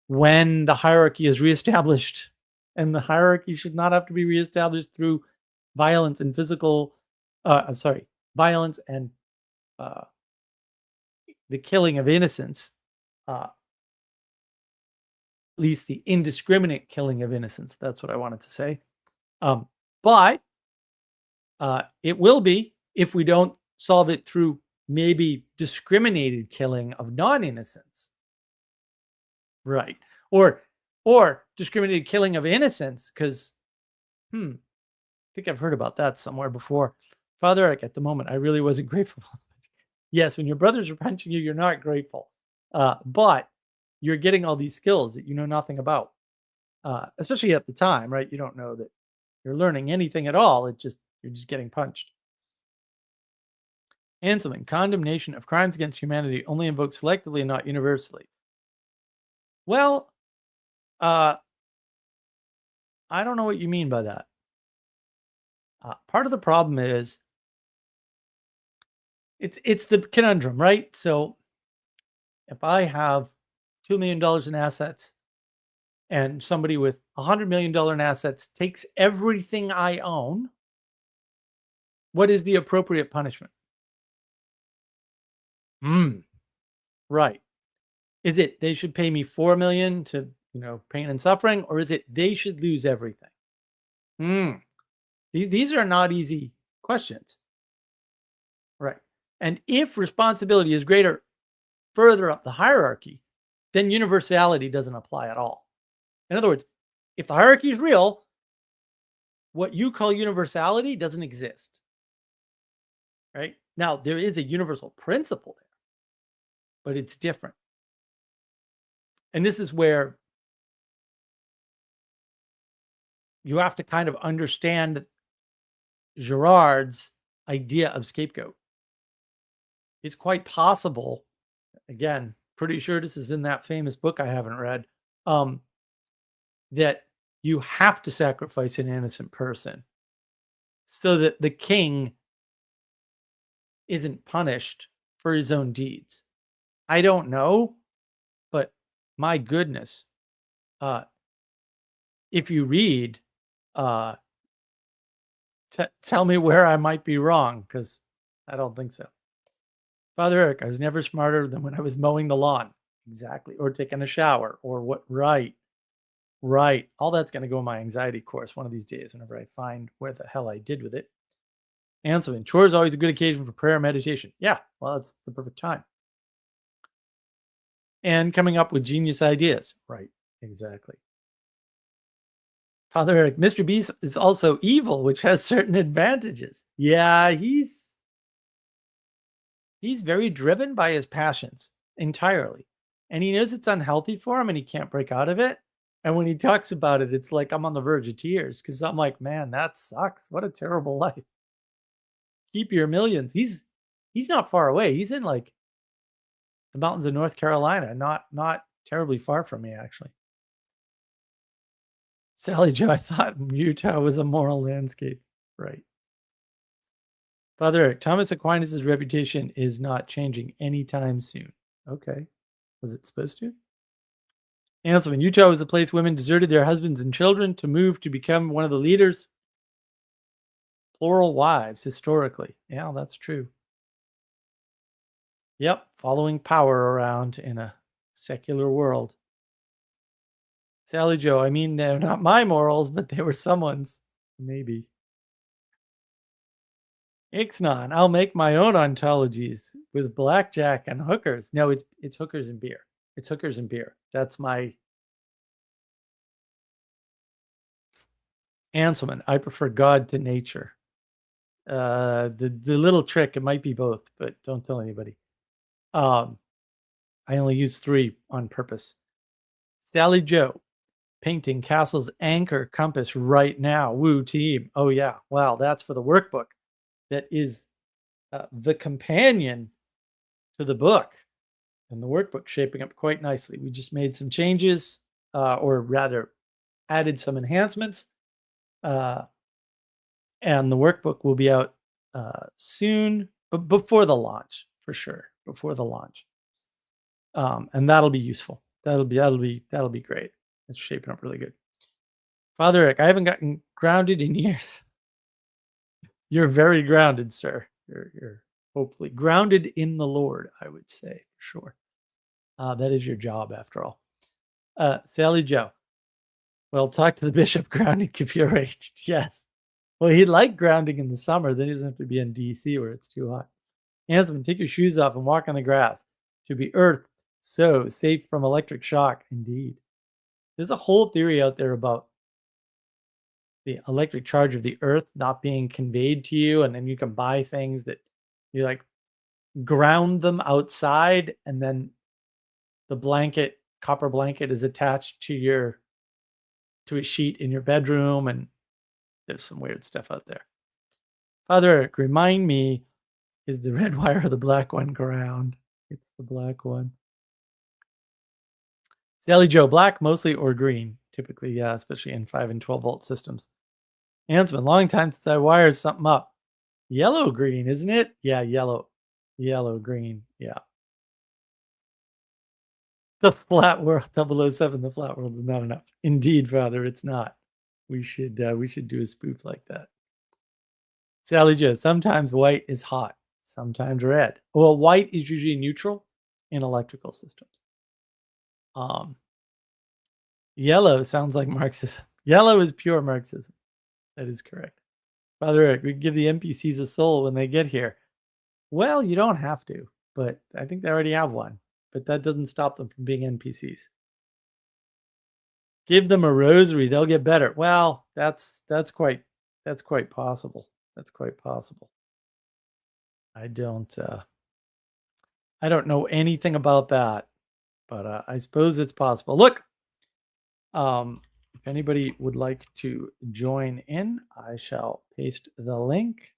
when the hierarchy is reestablished. And the hierarchy should not have to be reestablished through violence and violence and the killing of innocents, at least the indiscriminate killing of innocents. That's what I wanted to say. But it will be if we don't solve it through maybe discriminated killing of non-innocents. Right. Or discriminated killing of innocents, because I think I've heard about that somewhere before. Father Eric, at the moment, I really wasn't grateful. Yes, when your brothers are punching you, you're not grateful. But you're getting all these skills that you know nothing about. Especially at the time, right? You don't know that you're learning anything at all. You're just getting punched. Anselman, condemnation of crimes against humanity only invoked selectively and not universally. Well, I don't know what you mean by that. Part of the problem is it's the conundrum, right? So if I have $2 million in assets and somebody with $100 million in assets takes everything I own, what is the appropriate punishment? Right. Is it they should pay me $4 million to, pain and suffering, or is it they should lose everything? These are not easy questions. Right. And if responsibility is greater further up the hierarchy, then universality doesn't apply at all. In other words, if the hierarchy is real, what you call universality doesn't exist. Right? Now, there is a universal principle there, but it's different. And this is where you have to kind of understand Girard's idea of scapegoat. It's quite possible, again, pretty sure this is in that famous book I haven't read, that you have to sacrifice an innocent person so that the king isn't punished for his own deeds. I don't know, but my goodness, if you read, tell me where I might be wrong, because I don't think so. Father Eric, I was never smarter than when I was mowing the lawn. Exactly. Or taking a shower or what, right. Right. All that's going to go in my anxiety course one of these days whenever I find where the hell I did with it. Answering chores always a good occasion for prayer and meditation. Yeah, well, it's the perfect time. And coming up with genius ideas. Right. Exactly. Father Eric, Mr. Beast is also evil, which has certain advantages. Yeah, he's very driven by his passions entirely. And he knows it's unhealthy for him and he can't break out of it. And when he talks about it, it's like I'm on the verge of tears because I'm like, man, that sucks. What a terrible life. Keep your millions. He's not far away. He's in like the mountains of North Carolina, not terribly far from me, actually. Sally Joe, I thought Utah was a moral landscape. Right. Father Eric, Thomas Aquinas' reputation is not changing anytime soon. Okay. Was it supposed to? Anselman, Utah was the place women deserted their husbands and children to move to become one of the leaders. Plural wives, historically. Yeah, that's true. Yep, following power around in a secular world. Sally Joe, I mean, they're not my morals, but they were someone's. Maybe. Ixnon, I'll make my own ontologies with blackjack and hookers. No, it's hookers and beer. It's hookers and beer. That's my Anselman. I prefer God to nature. The little trick, it might be both, but don't tell anybody. I only use 3 on purpose. Sally Joe, painting castle's anchor compass right now. Woo team. Oh yeah. Wow, that's for the workbook. That is the companion to the book. And the workbook shaping up quite nicely. We just made some changes, or rather added some enhancements. And the workbook will be out soon, but before the launch, for sure. Before the launch. And that'll be useful. That'll be great. It's shaping up really good. Father Eric, I haven't gotten grounded in years. You're very grounded, sir. You're hopefully grounded in the Lord, I would say, for sure. That is your job, after all. Sally Joe. Well, talk to the bishop. Grounding could be arranged. Yes. Well, he'd like grounding in the summer. Then he doesn't have to be in DC where it's too hot. Ansman, take your shoes off and walk on the grass. Should be earth, so safe from electric shock. Indeed. There's a whole theory out there about the electric charge of the earth not being conveyed to you, and then you can buy things that you like ground them outside, and then the copper blanket is attached to a sheet in your bedroom, and there's some weird stuff out there. Father Eric, remind me, is the red wire or the black one ground? It's the black one. Sally Joe, black mostly or green? Typically, yeah, especially in 5 and 12 volt systems. Ansman, long time since I wired something up. Yellow green, isn't it? Yeah, yellow. Yellow green, yeah. The flat world, 007, the flat world is not enough. Indeed, Father, it's not. We should do a spoof like that. Sally Joe, sometimes white is hot, sometimes red. Well, white is usually neutral in electrical systems. Yellow sounds like Marxism. Yellow is pure Marxism. That is correct. Father Eric, we can give the NPCs a soul when they get here. Well, you don't have to, but I think they already have one. But that doesn't stop them from being NPCs. Give them a rosary, they'll get better. Well, that's quite possible. That's quite possible. I don't know anything about that, but I suppose it's possible. Look, if anybody would like to join in, I shall paste the link,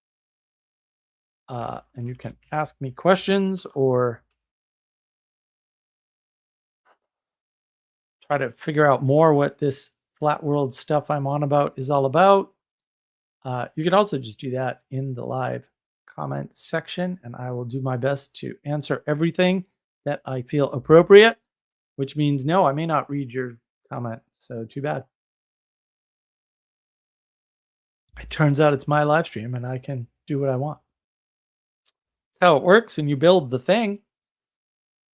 and you can ask me questions or try to figure out more what this flat world stuff I'm on about is all about. You can also just do that in the live comment section, and I will do my best to answer everything that I feel appropriate, which means no, I may not read your comment, so too bad. It turns out it's my live stream and I can do what I want. That's how it works when you build the thing.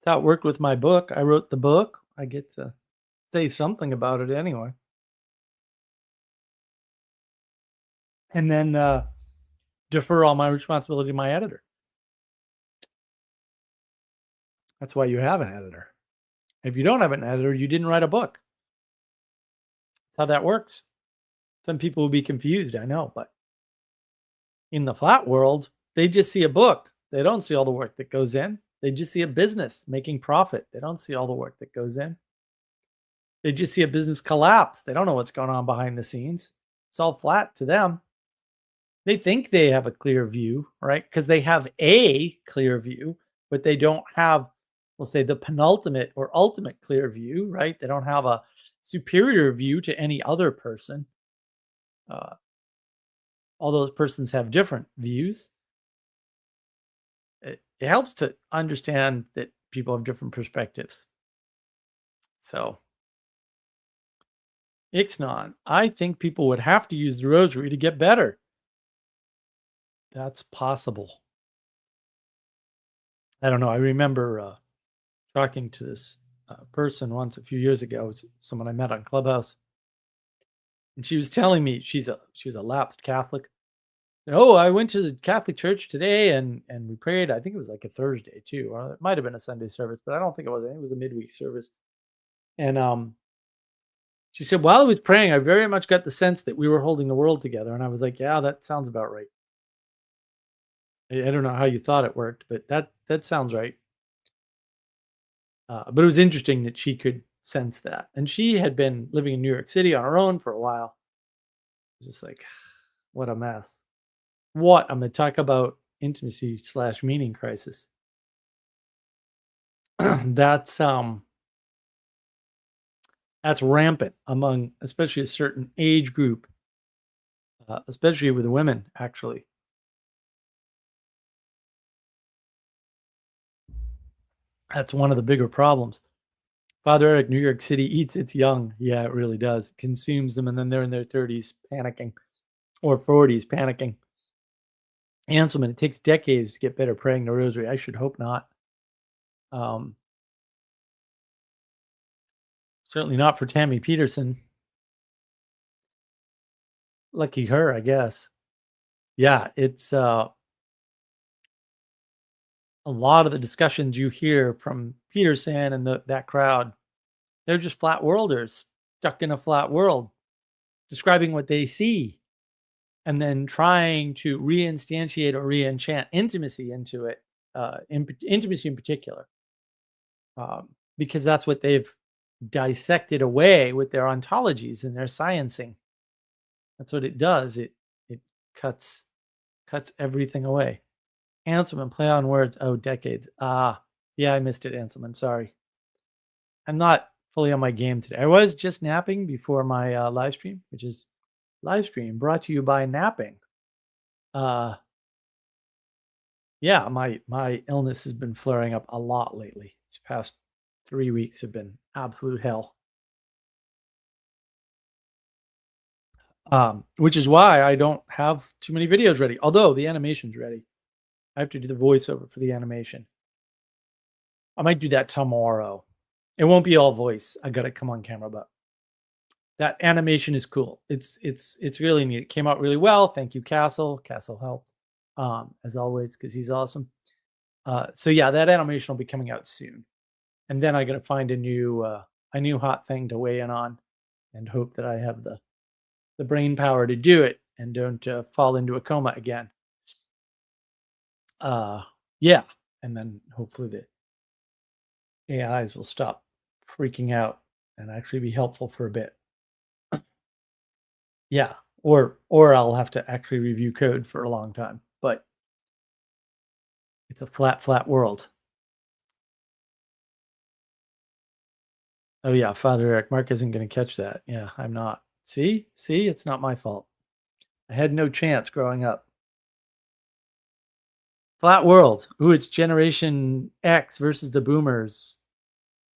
That's how it worked with my book. I wrote the book. I get to say something about it anyway. And then defer all my responsibility to my editor. That's why you have an editor. If you don't have an editor, you didn't write a book. That's how that works. Some people will be confused, I know, but in the flat world, they just see a book. They don't see all the work that goes in. They just see a business making profit. They don't see all the work that goes in. They just see a business collapse. They don't know what's going on behind the scenes. It's all flat to them. They think they have a clear view, right? Because they have a clear view, but they don't have, we'll say, the penultimate or ultimate clear view, right? They don't have a superior view to any other person. All those persons have different views. It helps to understand that people have different perspectives. So, Ixnon, I think people would have to use the rosary to get better. That's possible. I don't know. I remember talking to this person once a few years ago. It's someone I met on Clubhouse, and she was telling me she was a lapsed Catholic. Oh, I went to the Catholic church today and we prayed. I think it was like a Thursday too, or it might have been a Sunday service, but I don't think it was. I think it was a midweek service. And she said, while I was praying, I very much got the sense that we were holding the world together. And I was like, yeah, that sounds about right. I don't know how you thought it worked, but that sounds right. But it was interesting that she could sense that. And she had been living in New York City on her own for a while. It's just like, what a mess. What? I'm going to talk about intimacy / meaning crisis. That's rampant among especially a certain age group, especially with women, actually. That's one of the bigger problems. Father Eric, New York City eats its young. Yeah, it really does. It consumes them, and then they're in their 30s panicking or 40s panicking. Anselman, it takes decades to get better praying the rosary. I should hope not. Certainly not for Tammy Peterson. Lucky her, I guess. Yeah, it's a lot of the discussions you hear from Peterson and that crowd, they're just flat worlders stuck in a flat world, describing what they see and then trying to reinstantiate or re-enchant intimacy into it, intimacy in particular, because that's what they've dissected away with their ontologies and their sciencing. That's what it does. It cuts everything away. Anselman, play on words. Oh, decades. Yeah, I missed it, Anselman. Sorry. I'm not fully on my game today. I was just napping before my live stream, which is live stream brought to you by napping. Yeah, my illness has been flaring up a lot lately. These past 3 weeks have been absolute hell. Which is why I don't have too many videos ready. Although the animation's ready. I have to do the voiceover for the animation. I might do that tomorrow. It won't be all voice. I gotta come on camera, but that animation is cool. It's really neat. It came out really well. Thank you, Castle. Castle helped, as always, because he's awesome. So yeah, that animation will be coming out soon, and then I gotta find a new hot thing to weigh in on, and hope that I have the brain power to do it and don't fall into a coma again. Yeah, and then hopefully the AIs will stop freaking out and actually be helpful for a bit. Yeah, or I'll have to actually review code for a long time, but it's a flat world. Oh yeah, Father Eric, Mark isn't going to catch that. Yeah, I'm not. See, it's not my fault. I had no chance growing up. Flat world. Ooh, it's Generation X versus the Boomers.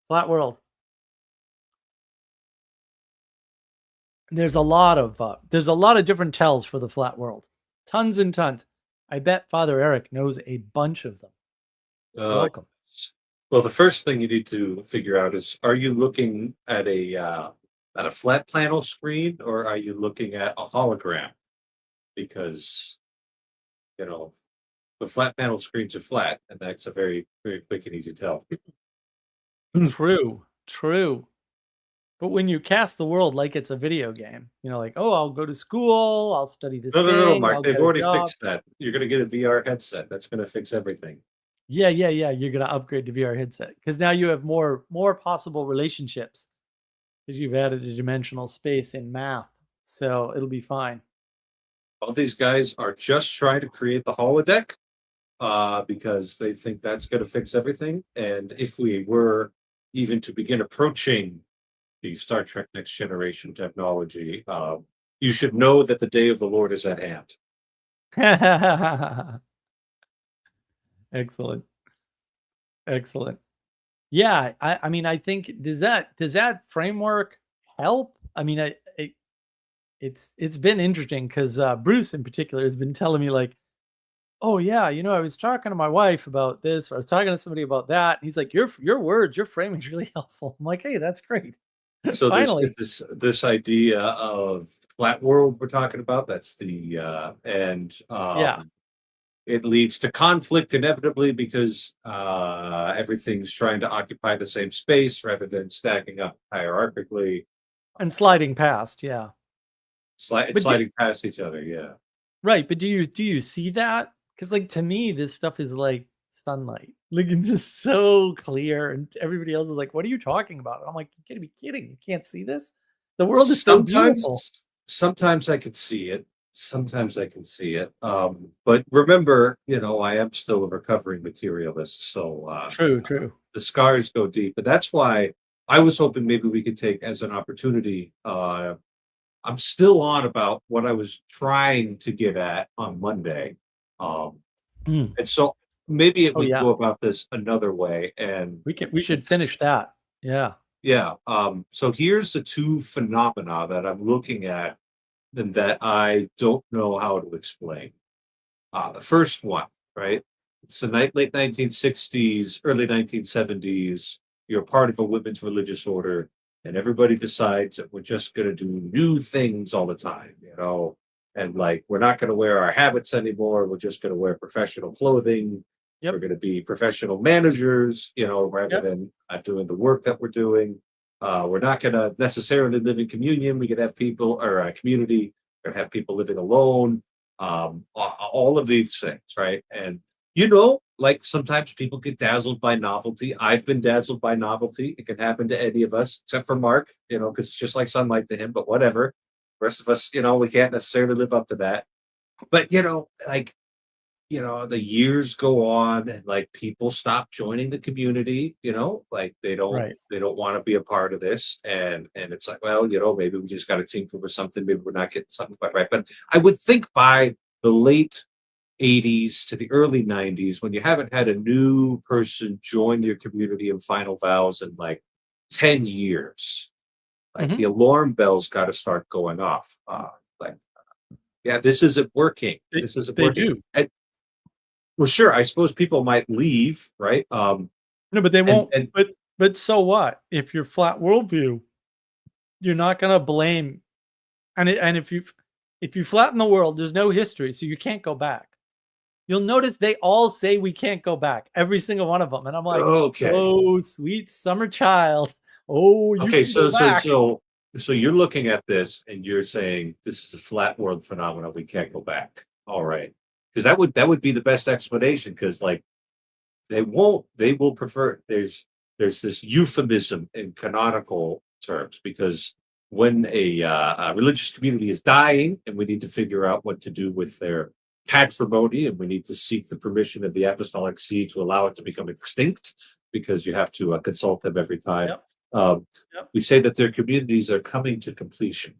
Flat world. There's a lot of different tells for the flat world. Tons and tons. I bet Father Eric knows a bunch of them. Welcome. Well, the first thing you need to figure out is, are you looking at a flat panel screen, or are you looking at a hologram? Because, you know, the flat panel screens are flat, and that's a very, very quick and easy tell. True, true. But when you cast the world like it's a video game, like, "Oh, I'll go to school, I'll study this No, no, no, no, thing, Mark. I'll They've get a already job." fixed that. You're going to get a VR headset. That's going to fix everything. Yeah, yeah, yeah, you're gonna upgrade to VR headset because now you have more possible relationships because 'cause you've added a dimensional space in math, so it'll be fine. All these guys are just trying to create the holodeck because they think that's going to fix everything. And if we were even to begin approaching the Star Trek Next Generation technology, you should know that the day of the Lord is at hand. Excellent, excellent. Yeah, I mean, I think does that framework help? I mean, it's been interesting because Bruce in particular has been telling me like, "Oh yeah, I was talking to my wife about this, or I was talking to somebody about that." And he's like, "Your words, your framing is really helpful." I'm like, "Hey, that's great." So this Finally. is this idea of flat world we're talking about. That's the and Yeah. it leads to conflict inevitably because everything's trying to occupy the same space rather than stacking up hierarchically. And sliding past, yeah. It's But do sliding past each other. Yeah. right, but do you see that? Because like, to me, this stuff is like sunlight. Like, it's just so clear, and everybody else is like, "What are you talking about?" And I'm like, "You gotta be kidding. You can't see this? The world is so beautiful." Sometimes I could see it. Sometimes I can see it. But remember, I am still a recovering materialist, so True, true. the scars go deep. But that's why I was hoping maybe we could take as an opportunity. I'm still on about what I was trying to get at on Monday. Um, Mm. and so maybe Oh, we can yeah. go about this another way. And We should finish that. Yeah. yeah, so here's the two phenomena that I'm looking at and that I don't know how to explain. The first one, right? It's the late 1960s, early 1970s. You're part of a women's religious order, and everybody decides that we're just going to do new things all the time, and like we're not going to wear our habits anymore. We're just going to wear professional clothing. We're Yep. going to be professional managers, rather Yep. than doing the work that we're doing. We're not going to necessarily live in communion. We could have people or a community, we're going to have people living alone, all of these things, right? And like sometimes people get dazzled by novelty. I've been dazzled by novelty. It can happen to any of us, except for Mark, because it's just like sunlight to him. But whatever, the rest of us, we can't necessarily live up to that. But like the years go on, and like people stop joining the community. Like Right. they don't want to be a part of this, and it's like, well, maybe we just got a team for something. Maybe we're not getting something quite right. But I would think by the late 80s to the early 90s, when you haven't had a new person join your community in final vows in like 10 years, like the Mhm. alarm bells got to start going off. Like, yeah, this isn't working. They This isn't they working. do. And well, sure, I suppose people might leave, right? No, but they And won't. and But so what? If you're flat worldview, you're not gonna blame. And if you flatten the world, there's no history, so you can't go back. You'll notice they all say we can't go back, every single one of them, and I'm like, okay, "Oh, sweet summer child. Oh, you okay, can go back." so you're looking at this and you're saying this is a flat world phenomenon. We can't go back. All right, because that would be the best explanation. Because like they will prefer there's this euphemism in canonical terms because when a religious community is dying and we need to figure out what to do with their patrimony and we need to seek the permission of the apostolic see to allow it to become extinct because you have to consult them every time, Yep, um, yep. we say that their communities are coming to completion.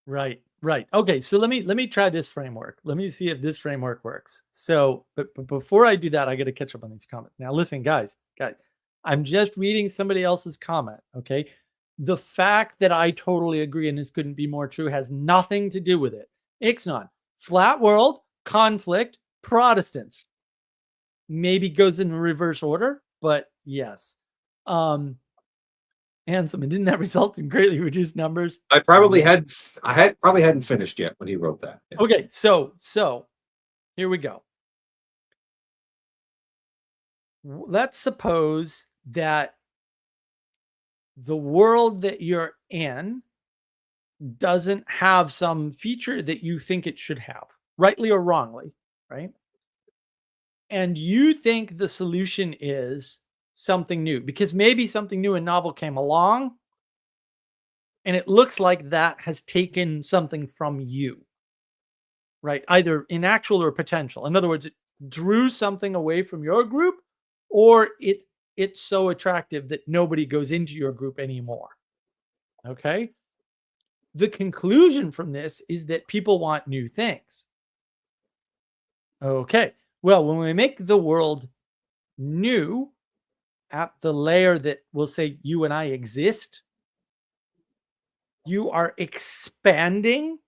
Right, right. Okay, so let me try this framework. Let me see if this framework works. So, but before I do that, I gotta catch up on these comments. Now listen, guys, I'm just reading somebody else's comment, okay? The fact that I totally agree and this couldn't be more true has nothing to do with it. Ixnon, flat world, conflict, Protestants. Maybe goes in reverse order, but Yes. Handsome. And didn't that result in greatly reduced numbers? I probably hadn't finished yet when he wrote that. Yeah. Okay, so here we go. Let's suppose that the world that you're in doesn't have some feature that you think it should have, rightly or wrongly, right? And you think the solution is something new because maybe something new and novel came along and it looks like that has taken something from you, right? Either in actual or potential. In other words, it drew something away from your group or it's so attractive that nobody goes into your group anymore. Okay? The conclusion from this is that people want new things. Okay. Well, when we make the world new at the layer that we'll say you and I exist, you are expanding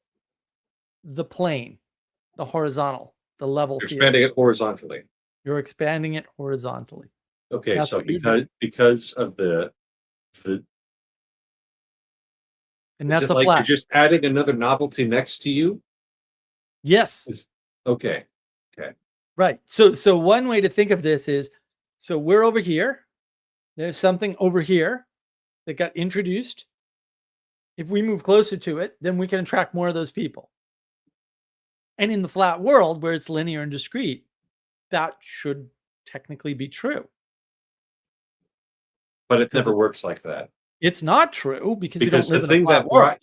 the plane, the horizontal, the level You're field. expanding it horizontally. You're expanding it horizontally. Okay, That's so what you're doing. because of the And is that's it a like you're flat. just adding another novelty next to you? Yes. Okay. Right. So one way to think of this is so we're over here. There's something over here that got introduced. If we move closer to it, then we can attract more of those people. And in the flat world where it's linear and discrete, that should technically be true. But it never works like that. It's not true because we don't Because the live in a thing flat that world. brought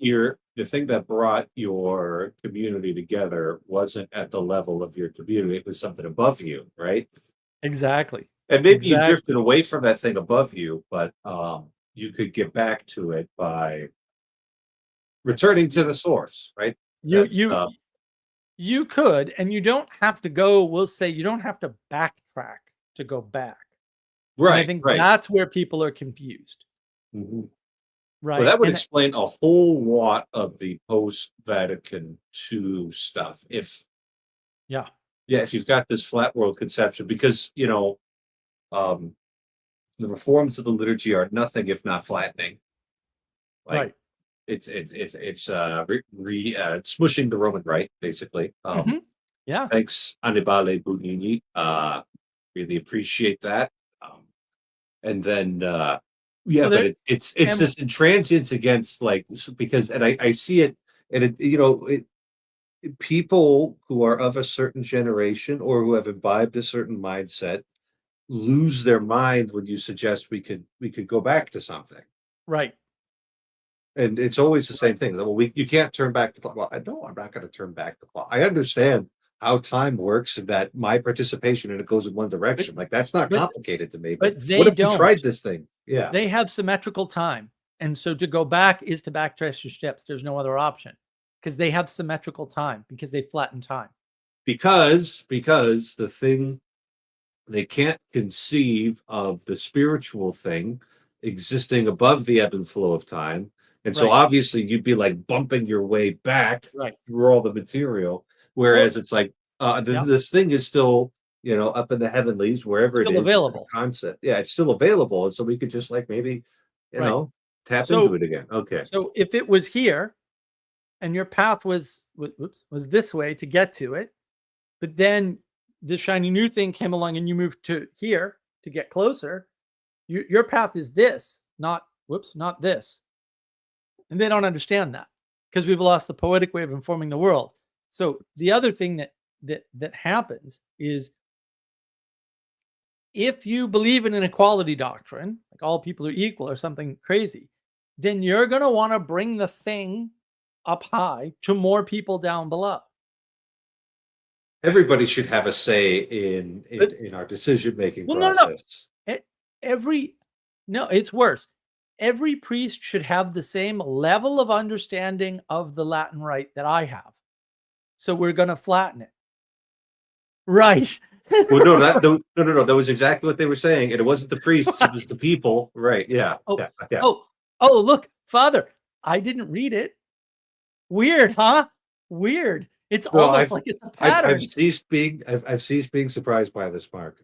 your community together wasn't at the level of your community. It was something above you, right? Exactly. And maybe you Exactly. drifted away from that thing above you, but you could get back to it by returning to the source, right? You could, and you don't have to go. We'll say you don't have to backtrack to go back. And I think that's where people are confused. Mm-hmm. Right. Well, that would explain a whole lot of the post-Vatican II stuff. If you've got this flat world conception, because the reforms of the liturgy are nothing if not flattening. Right. It's smushing the Roman Rite, basically. Yeah. Thanks, Annibale Bugnini. Really appreciate that. And then but it's this intransigence against because I see it, and people who are of a certain generation or who have imbibed a certain mindset lose their mind when you suggest we could go back to something. Right. And it's always the same thing. Well, you can't turn back the clock. Well, I know I'm not going to turn back the clock. I understand how time works and that my participation in it goes in one direction. That's not complicated to me. But what if you tried this thing? Yeah. They have symmetrical time. And so to go back is to backtrace your steps. There's no other option because they have symmetrical time because they flatten time. Because the thing, they can't conceive of the spiritual thing existing above the ebb and flow of time. And so obviously you'd be bumping your way back through all the material. Whereas it's this thing is still, up in the heavenlies, wherever it is available. Concept. Yeah, it's still available. And so we could just maybe, tap into it again. Okay. So if it was here and your path was this way to get to it, but then the shiny new thing came along and you moved to here to get closer, your path is this, not this. And they don't understand that because we've lost the poetic way of informing the world. So the other thing that happens is if you believe in an equality doctrine, like all people are equal or something crazy, then you're going to want to bring the thing up high to more people down below. Everybody should have a say in our decision-making process. No, it's worse. Every priest should have the same level of understanding of the Latin Rite that I have. So we're going to flatten it. Right. Well, no. That was exactly what they were saying. And it wasn't the priests, it was the people. Right. Yeah. Yeah. Oh, look, Father, I didn't read it. Weird, huh? Weird. It's almost like it's a pattern. I've ceased being surprised by this, Mark.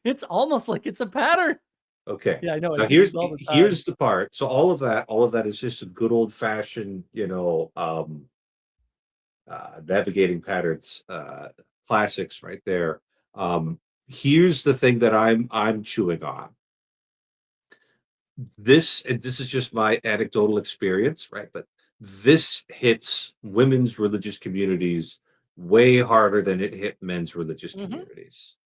It's almost like it's a pattern. Okay. Yeah, I know. I Now do this all the time. here's the part. So all of that is just a good old fashioned, navigating patterns, classics right there. Here's the thing that I'm chewing on. This is just my anecdotal experience, right? But this hits women's religious communities way harder than it hit men's religious Mhm. communities.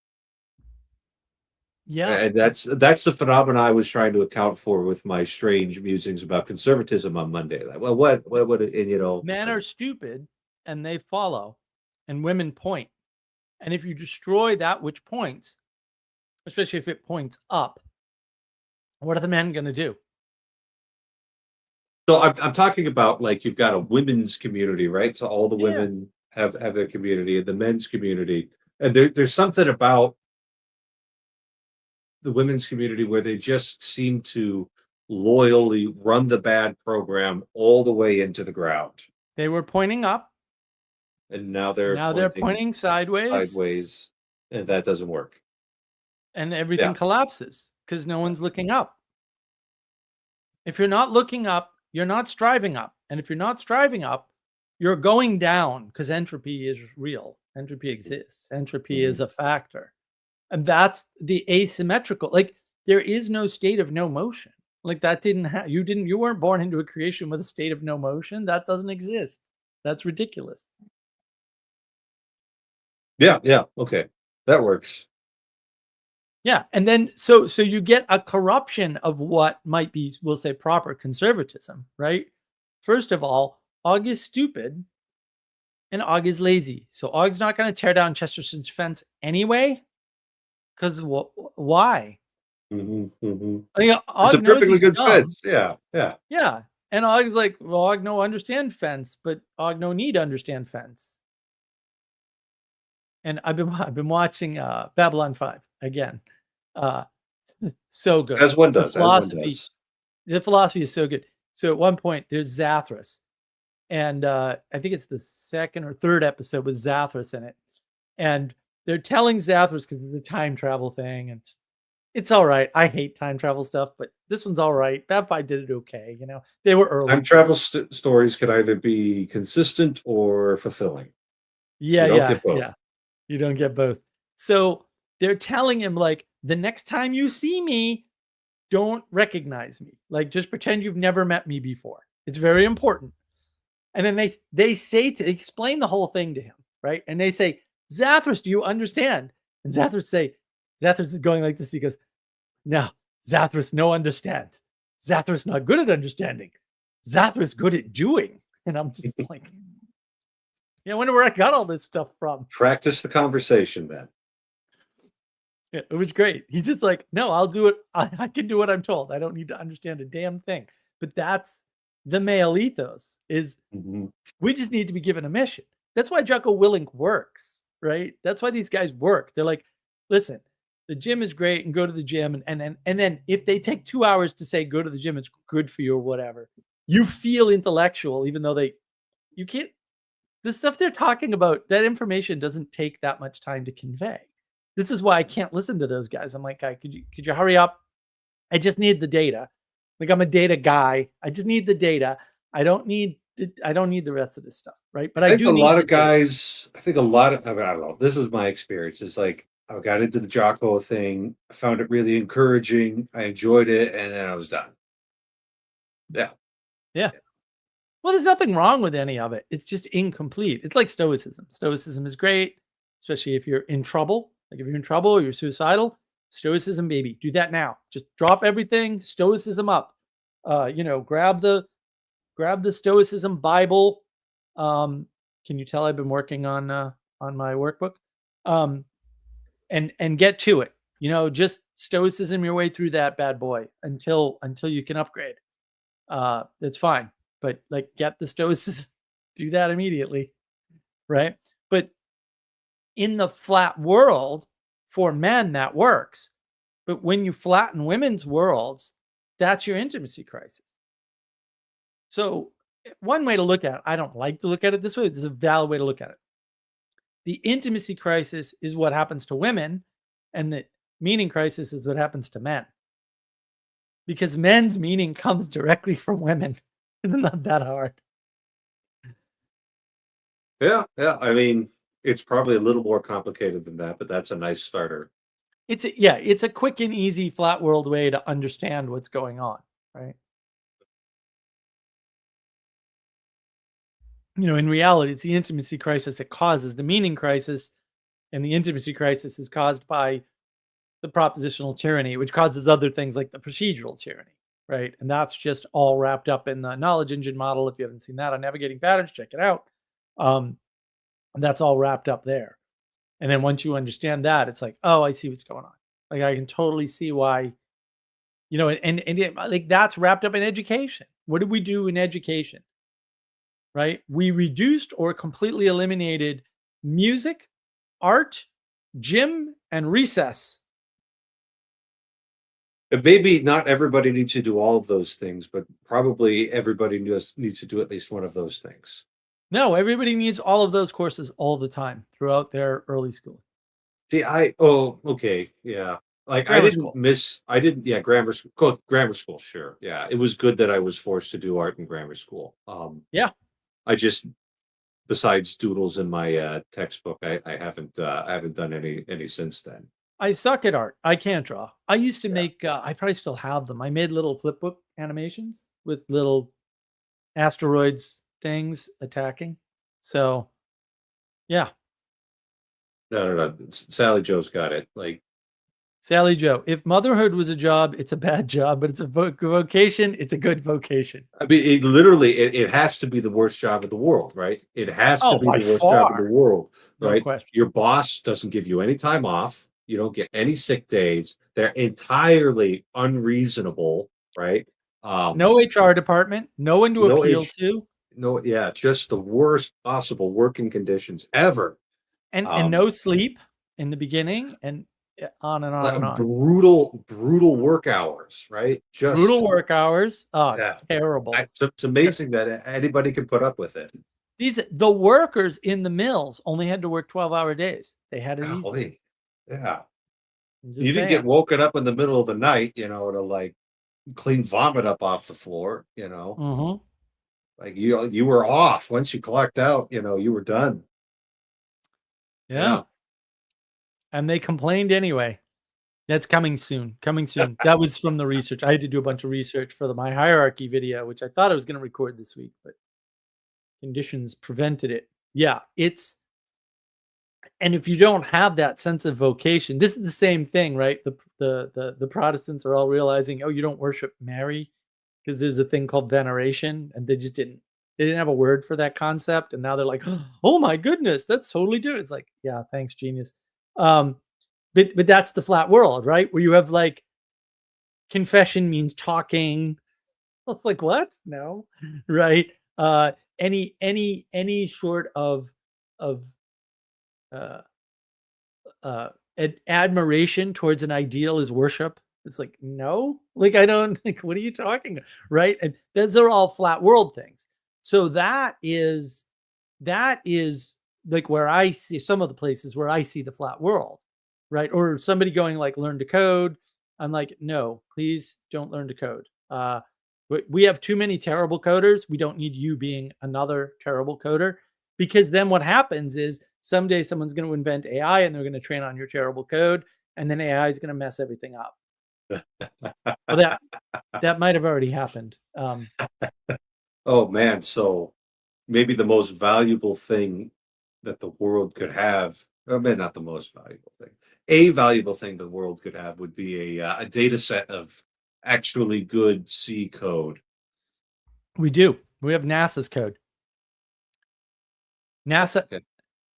Yeah. And that's the phenomena I was trying to account for with my strange musings about conservatism on Monday. Like, well, what would it, and Men are stupid and they follow, and women point. And if you destroy that which points, especially if it points up, what are the men going to do? so I'm talking about like you've got a women's community, right? So all the Yeah. women have their community, and the men's community, and there's something about the women's community where they just seem to loyally run the bad program all the way into the ground, They were pointing up. and now they're Now they're pointing pointing sideways sideways, and that doesn't work. and Yeah. everything collapses because no one's looking up. If you're not looking up, you're not striving up. And if you're not striving up, you're going down because entropy is real. Entropy exists. Entropy Mhm. is a factor. And that's the asymmetrical. Like there is no state of no motion. Like that you weren't born into a creation with a state of no motion. That doesn't exist. That's ridiculous. Yeah, yeah, okay. That works. Yeah, and then so you get a corruption of what might be, we'll say, proper conservatism, right? First of all, Og is stupid and Og is lazy. So Og's not going to tear down Chesterton's fence anyway, because why? Mhm, mhm. It's a Og knows perfectly he's good dumb. fence. Yeah, yeah. Yeah, and Og's like, well, Og no understand fence, but Og no need to understand fence. And I've been watching Babylon 5 again. Uh, so good. As one The does, as one philosophy does. The philosophy is so good. So at one point, there's Zathras, and I think it's the second or third episode with Zathras in it, and they're telling Zathras because of the time travel thing, and it's all right. I hate time travel stuff, but this one's all right. Bad Pie did it okay. They were Time early. travel stories could either be consistent or fulfilling. Yeah, You don't yeah, get both. yeah. You don't get both. So they're telling him like the next time you see me, don't recognize me. Like just pretend you've never met me before. It's very important. And then they explain the whole thing to him, right? And they say, Zathras, do you understand? And Zathras is going like this. He goes, no, Zathras no understand. Zathras not good at understanding. Zathras good at doing. And I'm just like, yeah, I wonder where I got all this stuff from. Practice the conversation then. Yeah, it was great. He's just like, no, I'll do it. I can do what I'm told. I don't need to understand a damn thing. But that's the male ethos is Mhm. we just need to be given a mission. That's why Jocko Willink works, right? That's why these guys work. They're like, listen, the gym is great and go to the gym. And then if they take 2 hours to say go to the gym, it's good for you or whatever. You feel intellectual, even though you can't, the stuff they're talking about, that information doesn't take that much time to convey. This is why I can't listen to those guys. I'm like, guy, could you hurry up? I just need the data. Like I'm a data guy. I just need the data. I don't need the rest of this stuff, right? But I I think do a need lot the of data. guys, I think a lot of, I don't know, this was my experience. It's like I got into the Jocko thing. I found it really encouraging. I enjoyed it, and then I was done. Yeah. Yeah. Well, there's nothing wrong with any of it. It's just incomplete. It's like stoicism. Stoicism is great, especially if you're in trouble. Like if you're in trouble or you're suicidal, stoicism, baby, do that now. Just drop everything, stoicism up. Grab the stoicism Bible. Um, can you tell I've been working on my workbook? Um, and get to it. Just stoicism your way through that bad boy until you can upgrade. That's fine. But like get the stoicism, do that immediately, right? But in the flat world, for men, that works. But when you flatten women's worlds, that's your intimacy crisis. So one way to look at it, I don't like to look at it this way. This is a valid way to look at it. The intimacy crisis is what happens to women, and the meaning crisis is what happens to men. because men's meaning comes directly from women. It's not that hard. Yeah, yeah. I mean, it's probably a little more complicated than that, but that's a nice starter. It's a quick and easy flat world way to understand what's going on, right? In reality, it's the intimacy crisis that causes the meaning crisis, and the intimacy crisis is caused by the propositional tyranny, which causes other things like the procedural tyranny, right? And that's just all wrapped up in the knowledge engine model. If you haven't seen that on Navigating Patterns, check it out. And that's all wrapped up there. And then once you understand that, it's like, oh, I see what's going on. Like I can totally see why, like that's wrapped up in education. What did we do in education? Right? We reduced or completely eliminated music, art, gym, and recess. And maybe not everybody needs to do all of those things, but probably everybody needs to do at least one of those things. No, everybody needs all of those courses all the time throughout their early school. See, okay, yeah. Like Grammar school. yeah, grammar school, sure. Yeah. It was good that I was forced to do art in grammar school. Yeah. I just besides doodles in my textbook, I haven't done any since then. I suck at art. I can't draw. I used to make, I probably still have them. I made little flip book animations with little asteroids things attacking. So, yeah. No. Sally Joe's got it. Like Sally Joe, if motherhood was a job, it's a bad job, but it's a vocation. It's a good vocation. I mean, it has to be the worst job in the world, right? It has to Oh, be by the worst job in the far. world, No right? question. Your boss doesn't give you any time off. You don't get any sick days. They're entirely unreasonable, right? No HR department, no one to No appeal H, to, no, yeah, just the worst possible working conditions ever. and Um, no sleep in the beginning, and on and on like and on. brutal work hours, right? Brutal Just work hours. Oh, yeah, terrible. it's amazing that anybody can put up with it. The workers in the mills only had to work 12-hour days. They had it easy. Golly, yeah. I'm You just didn't get saying. woken up in the middle of the night, to like clean vomit up off the floor, Mhm. like you were off once you clocked out, you were done. Yeah, Yeah. and they complained anyway. That's coming soon, coming soon. That was from the research. I had to do a bunch of research for my hierarchy video, which I thought I was gonna record this week, but conditions prevented it. Yeah, and if you don't have that sense of vocation, this is the same thing, right? The Protestants are all realizing, oh, you don't worship Mary because there's a thing called veneration, and they didn't have a word for that concept, and now they're like, oh my goodness, that's totally different. It's like, yeah, thanks, genius. Um, but that's the flat world, right? Where you have like confession means talking. Like what? No, right? Any sort of uh admiration towards an ideal is worship. It's like, no, like I don't like, what are you talking? Right. And those are all flat world things. So that is like where I see some of the places where I see the flat world, right? Or somebody going like learn to code. I'm like, no, please don't learn to code. We have too many terrible coders. We don't need you being another terrible coder, because then what happens is someday someone's going to invent AI and they're going to train on your terrible code, and then AI is going to mess everything up. Well, that might have already happened. Oh man, so maybe the most valuable thing that the world could have, or maybe not the most valuable thing. A valuable thing the world could have would be a data set of actually good C code. We do. We have NASA's code. NASA Okay.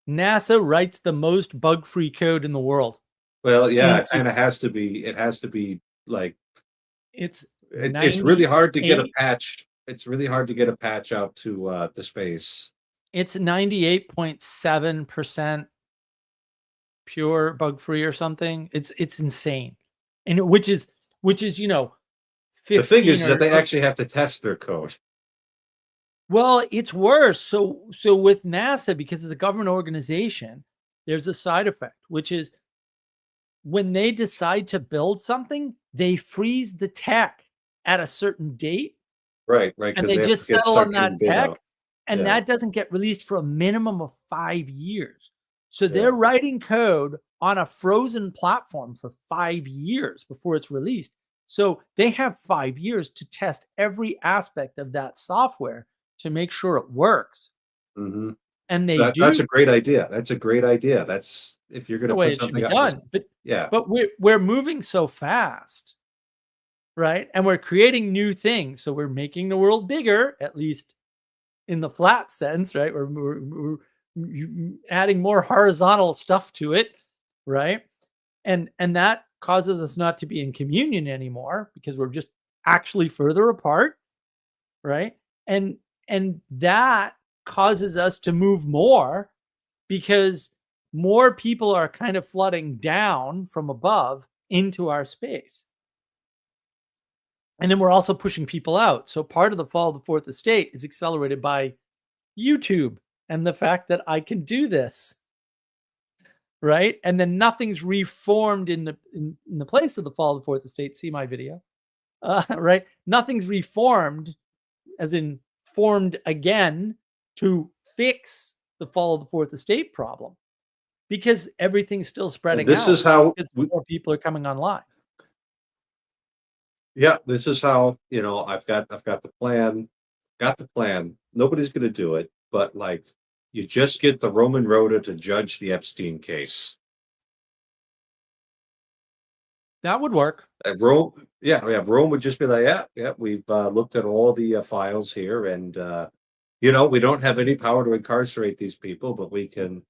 NASA writes the most bug-free code in the world Well, yeah, in it C. kind of has to be. It has to be like It's it's really hard to get a 98 patch. It's really hard to get a patch out to space. it's 98.7% pure bug free or something. It's insane. And which is, The thing 15 is that they or actually have to test their code. well, it's worse. So with NASA, because it's a government organization, there's a side effect, which is when they decide to build something, they freeze the tech. at a certain date, Right, and because they they have to just settle start on that getting bid tech, out. and Yeah, that doesn't get released for a minimum of 5 years. So yeah. they're writing code on a frozen platform for 5 years before it's released. So they have 5 years to test every aspect of that software to make sure it works, Mhm. and they That's do. a great idea. That's a great idea. That's if you're It's the gonna way put it should be something out in this. done, Yeah. but we're moving so fast, right? And we're creating new things, so we're making the world bigger, at least in the flat sense, right? We're adding more horizontal stuff to it, right? And that causes us not to be in communion anymore because we're just actually further apart, right? And and that causes us to move more because more people are kind of flooding down from above into our space. And then we're also pushing people out. So part of the fall of the fourth estate is accelerated by YouTube and the fact that I can do this, right? And then nothing's reformed in the place of the fall of the fourth estate. See my video, right? Nothing's reformed, as in formed again to fix the fall of the fourth estate problem because everything's still And spreading this out is how because we more people are coming online. yeah, this is how, I've got the plan. Got the plan. Nobody's gonna do it, but, like, you just get the Roman Rhoda to judge the Epstein case. That would work. And Rome yeah, Rome would just be like, "Yeah, yeah, we've, looked at all the, files here, and, we don't have any power to incarcerate these people, but we can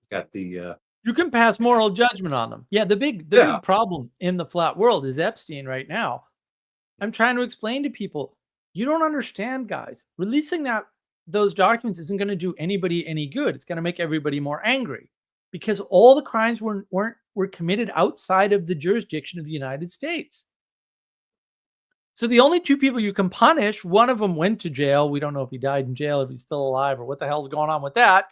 got the, You can pass moral judgment on them. Yeah, the yeah, big problem in the flat world is Epstein right now. I'm trying to explain to people, you don't understand, guys. Releasing those documents isn't going to do anybody any good. It's going to make everybody more angry because all the crimes were committed outside of the jurisdiction of the United States. So the only two people you can punish, one of them went to jail. We don't know if he died in jail, if he's still alive, or what the hell's going on with that.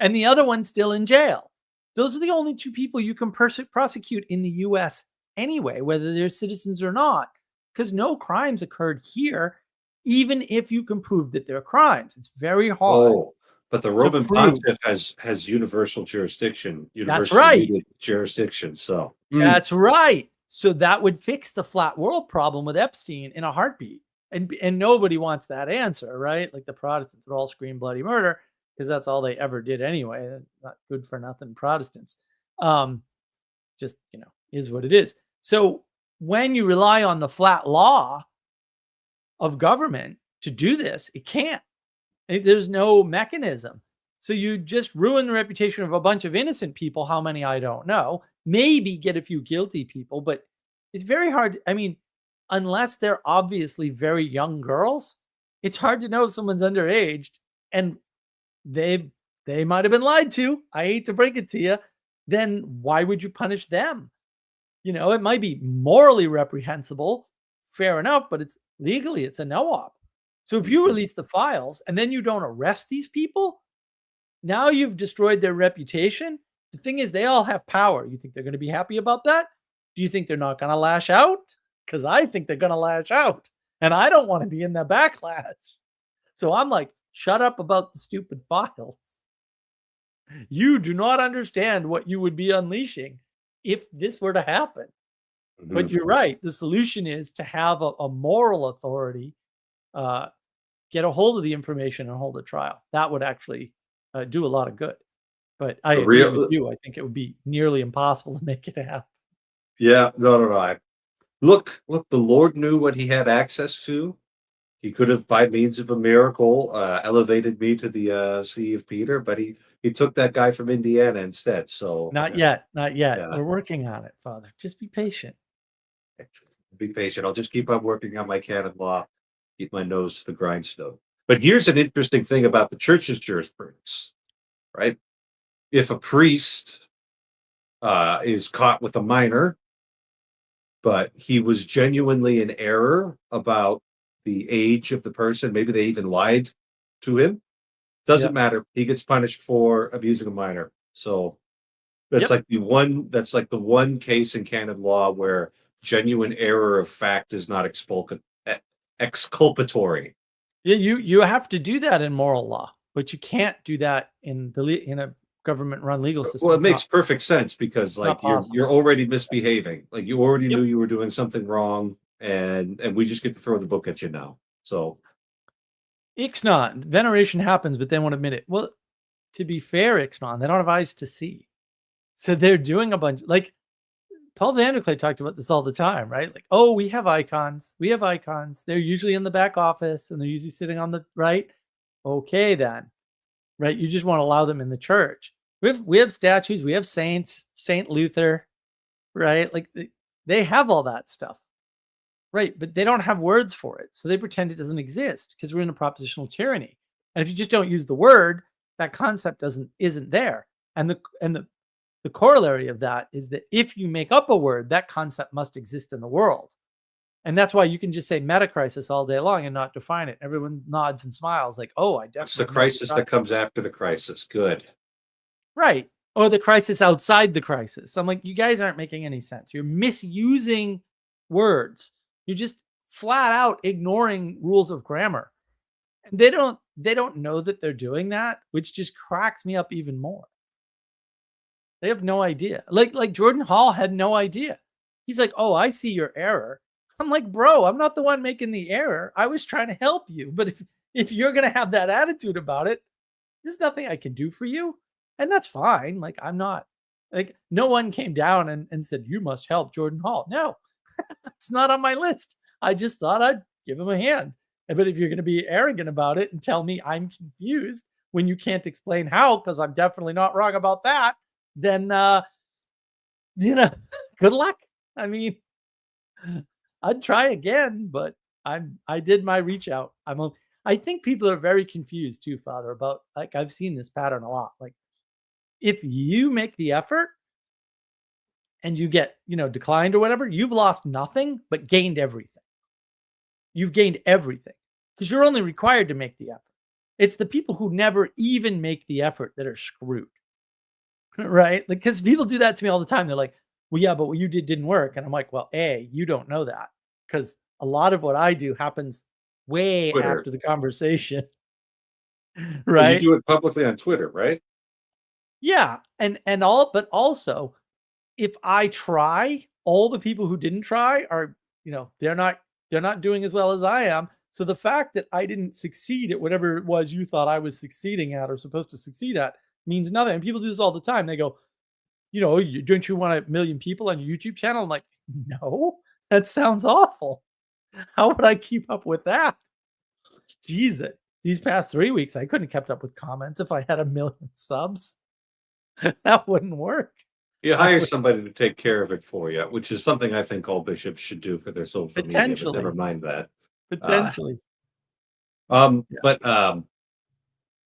And the other one's still in jail. Those are the only two people you can prosecute in the US anyway, whether they're citizens or not, because no crimes occurred here, even if you can prove that they're crimes. It's very hard oh, but the to Roman prove. Pontiff has universal jurisdiction, That's universal right. immediate jurisdiction, so, That's right. So that would fix the flat world problem with Epstein in a heartbeat. And nobody wants that answer, right? Like the Protestants would all scream bloody murder because that's all they ever did anyway. They're not good for nothing Protestants. Um, just, is what it is. So when you rely on the flat law of government to do this, it can't. There's no mechanism. So you just ruin the reputation of a bunch of innocent people. How many, I don't know. Maybe get a few guilty people, but it's very hard. I mean, unless they're obviously very young girls, it's hard to know if someone's underage and they they might have been lied to. I hate to break it to you. Then why would you punish them? It might be morally reprehensible, fair enough, but it's a no-op. So if you mhm, release the files and then you don't arrest these people, now you've destroyed their reputation. The thing is, they all have power. You think they're going to be happy about that? Do you think they're not going to lash out? Because I think they're going to lash out, and I don't want to be in the backlash. So I'm like, shut up about the stupid files. You do not understand what you would be unleashing if this were to happen. But mhm. you're right. The solution is to have a moral authority uh, get a hold of the information and hold a trial. That would actually do a lot of good. But I The agree with real you. I think it would be nearly impossible to make it happen. yeah, no, no, no, look, the Lord knew what he had access to. He could have, by means of a miracle, elevated me to the, See of Peter, but he took that guy from Indiana instead, so, Not yet. Not yet. yeah, We're working on it, Father. Just be patient. be patient. I'll just keep on working on my canon law, keep my nose to the grindstone. But here's an interesting thing about the church's jurisprudence, right? If a priest, is caught with a minor, but he was genuinely in error about the age of the person, maybe they even lied to him, doesn't Yep. matter. He gets punished for abusing a minor. So Yep. that's like the one case in canon law where genuine error of fact is not exculpatory. Yeah, you have to do that in moral law, but you can't do that in a government-run legal system. Well, it makes perfect sense because like you're possible. already misbehaving. Like you already Yep. knew you were doing something wrong, and we just get to throw the book at you now. So Ixnat, veneration happens, but they won't admit it. Well, to be fair, Ixnat, they don't have eyes to see. So they're doing a bunch, like Paul Vanderklay talked about this all the time, right? Like, oh, we have icons. We have icons. They're usually in the back office and they're usually sitting on the right. Okay, then, right? You just want to allow them in the church. We have statues. We have saints, Saint Luther, right? Like they have all that stuff, right? But they don't have words for it. So they pretend it doesn't exist because we're in a propositional tyranny. And if you just don't use the word, that concept isn't there. And the corollary of that is that if you make up a word, that concept must exist in the world. And that's why you can just say metacrisis all day long and not define it. Everyone nods and smiles like, oh, I definitely. it's the crisis that comes after the crisis. Good. Right. Or the crisis outside the crisis. I'm like, you guys aren't making any sense. You're misusing words. You're just flat out ignoring rules of grammar. And they don't know that they're doing that, which just cracks me up even more. They have no idea. Like Jordan Hall had no idea. He's like, oh, I see your error. I'm like, bro, I'm not the one making the error. I was trying to help you. But if you're going to have that attitude about it, there's nothing I can do for you. And that's fine. Like, I'm not, like, no one came down and said, you must help Jordan Hall. No, it's not on my list. I just thought I'd give him a hand. But if you're going to be arrogant about it and tell me I'm confused when you can't explain how, because I'm definitely not wrong about that, then good luck. I mean, I'd try again, but I did my reach out. I think people are very confused too, Father, about, like, I've seen this pattern a lot. Like, if you make the effort and you get, declined or whatever, you've lost nothing but gained everything. You've gained everything because you're only required to make the effort. It's the people who never even make the effort that are screwed. Right? Because people do that to me all the time. They're like, well, yeah, but what you didn't work. And I'm like, well, you don't know that because a lot of what I do happens way Twitter. after the conversation. Well, Right? you do it publicly on Twitter, right? Yeah. But also, if I try, all the people who didn't try are, they're not doing as well as I am. So the fact that I didn't succeed at whatever it was you thought I was succeeding at or supposed to succeed at means nothing. And people do this all the time. They go, don't you want 1 million people on your YouTube channel? I'm like, no, that sounds awful. How would I keep up with that? Jesus, these past 3 weeks, I couldn't have kept up with comments if I had 1 million subs. That wouldn't work. You hire somebody to take care of it for you, which is something I think all bishops should do for their social media, but never mind that. Potentially. But what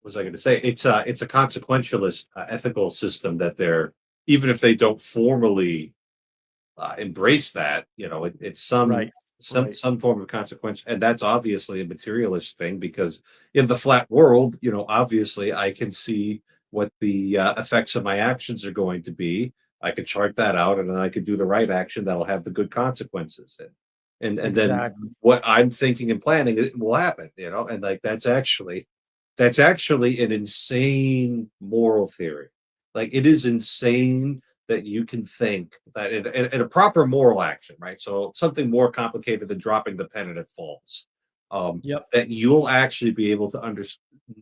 was I going to say? It's a consequentialist ethical system that they're, even if they don't formally embrace that, it's some form of consequence, and that's obviously a materialist thing because in the flat world, obviously I can see what the effects of my actions are going to be. I could chart that out, and then I could do the right action that'll have the good consequences. And Exactly. then what I'm thinking and planning will happen, and like that's actually an insane moral theory. Like it is insane that you can think that in a proper moral action, right? So something more complicated than dropping the pen and it falls. Yep. That you'll actually be able to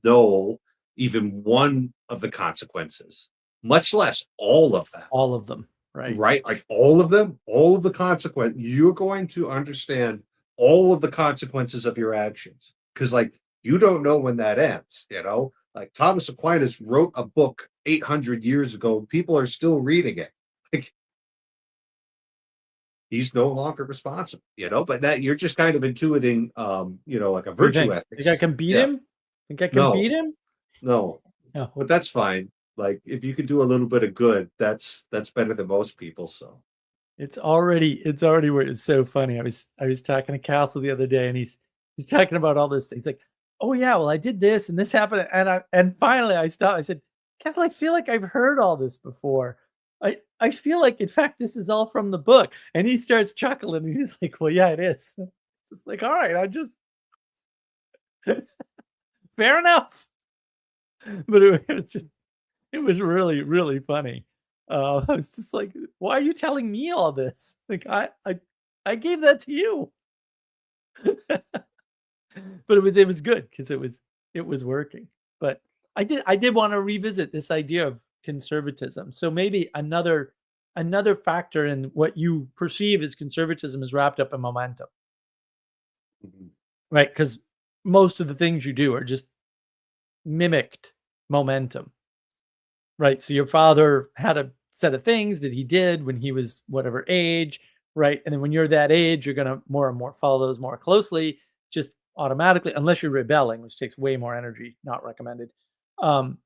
know even one of the consequences, much less all of them. All of them, right? Right? Like all of them, all of the consequence. You're going to understand all of the consequences of your actions because, like, you don't know when that ends. Like Thomas Aquinas wrote a book 800 years ago. People are still reading it. Like, he's no longer responsible. But that you're just kind of intuiting, like a virtue ethics. Think I can beat him? Think I can beat him? No, but that's fine. Like if you could do a little bit of good, that's better than most people. So it's already where it's so funny. I was talking to Castle the other day, and he's talking about all this. He's like, "Oh yeah, well I did this and this happened," and finally I stopped. I said, "Castle, I feel like I've heard all this before." I feel like, in fact, this is all from the book. And he starts chuckling and he's like, well, yeah, it is. It's just like, all right, I just fair enough. But it was just it was really, really funny. I was just like, why are you telling me all this? Like I gave that to you. But it was good because it was working. But I did want to revisit this idea of conservatism. So maybe another factor in what you perceive as conservatism is wrapped up in momentum, Mhm. right? Because most of the things you do are just mimicked momentum, right? So your father had a set of things that he did when he was whatever age, right? And then when you're that age, you're gonna more and more follow those more closely, just automatically, unless you're rebelling, which takes way more energy, not recommended. Um,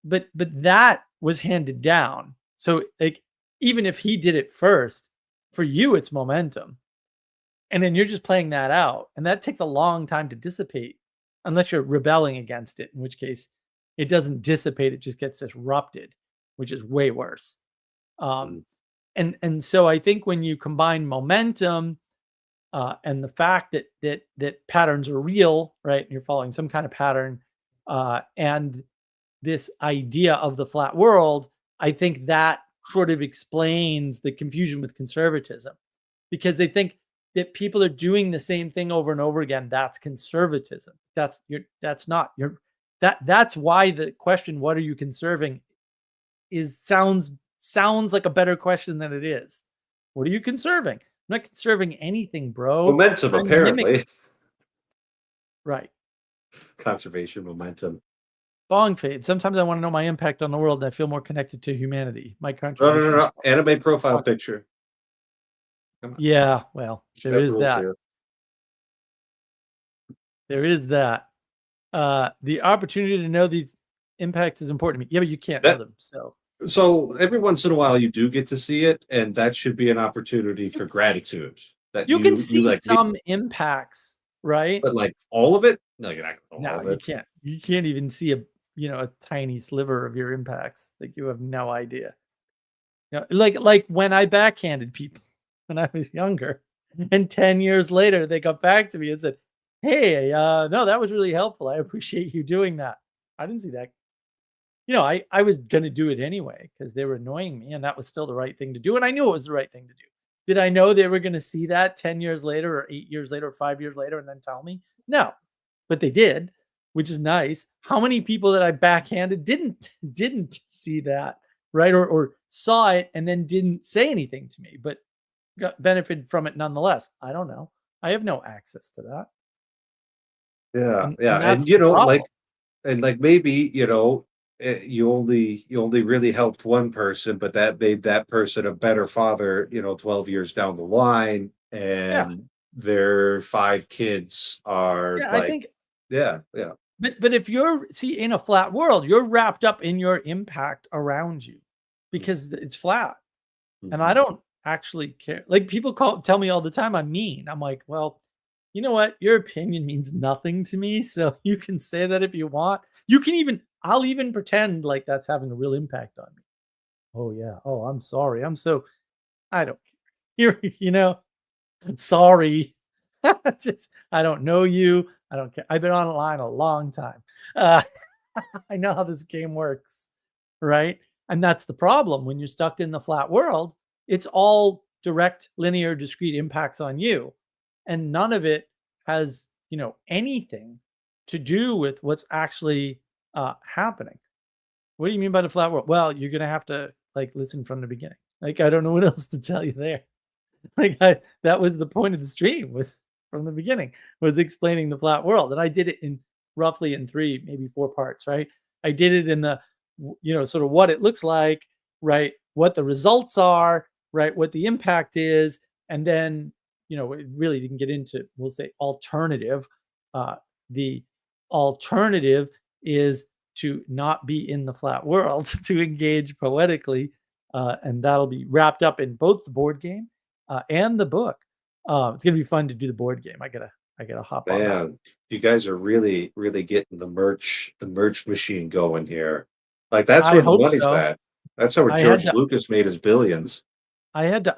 but that was handed down. So like even if he did it first, for you it's momentum. And then you're just playing that out. And that takes a long time to dissipate unless you're rebelling against it, in which case it doesn't dissipate, it just gets disrupted, which is way worse. Um, Mhm. and so I think when you combine momentum and the fact that patterns are real, right? You're following some kind of pattern, and this idea of the flat world, I think that sort of explains the confusion with conservatism because they think that people are doing the same thing over and over again. That's conservatism. That's not your that's why the question, what are you conserving, is sounds like a better question than it is. What are you conserving? I'm not conserving anything, bro. Momentum, I'm mimicking. apparently. Right. Conservation momentum. Bong fade. Sometimes I want to know my impact on the world and I feel more connected to humanity. My No, no, no, contribution is no. Anime profile picture. Come on. yeah, well, Should there have is rules that. here. There is that. The opportunity to know these impacts is important to me. Yeah, but you can't know That them. So so every once in a while you do get to see it, and that should be an opportunity you for gratitude that you can you see like me, some impacts, right? but like all of it? No, you're not gonna know all No, of you it. can't. You can't even see a tiny sliver of your impacts. Like you have no idea. Yeah, like when I backhanded people when I was younger, and 10 years later they got back to me and said, "Hey, no, that was really helpful. I appreciate you doing that." I didn't see that. I was gonna do it anyway because they were annoying me, and that was still the right thing to do, and I knew it was the right thing to do. Did I know they were gonna see that 10 years later or 8 years later or 5 years later and then tell me? No, but they did, which is nice. How many people that I backhanded didn't see that, right? Or saw it and then didn't say anything to me, but got benefited from it nonetheless? I don't know. I have no access to that, Yeah, and yeah, that's and the problem. maybe you only really helped one person, but that made that person a better father, 12 years down the line, Yeah, and their five kids are yeah, I like, think. yeah, yeah. But if you're see in a flat world, you're wrapped up in your impact around you because it's flat. And I Mhm. don't actually care. Like people tell me all the time I'm mean. I'm like, well, you know what? Your opinion means nothing to me. So you can say that if you want. I'll even pretend like that's having a real impact on me. Oh yeah. Oh, I'm sorry. I don't care. Sorry. Just I don't know you. I don't care. I've been online a long time. Uh, I know how this game works, right? And that's the problem when you're stuck in the flat world. It's all direct, linear, discrete impacts on you, and none of it has anything to do with what's actually happening. What do you mean by the flat world? Well, you're gonna have to like listen from the beginning. Like I don't know what else to tell you there. That was the point of the stream, was from the beginning, was explaining the flat world, and I did it in roughly in 3 maybe 4 parts, right? I did it in the sort of what it looks like, right? What the results are, right? What the impact is, and then it really didn't get into, we'll say, alternative. The alternative is to not be in the flat world, to engage poetically, and that'll be wrapped up in both the board game and the book. It's gonna be fun to do the board game. I gotta hop on that. Man, you guys are really, really getting the merch machine going here. Like that's I where the hope money's so. at. That's how I had George to Lucas made his billions.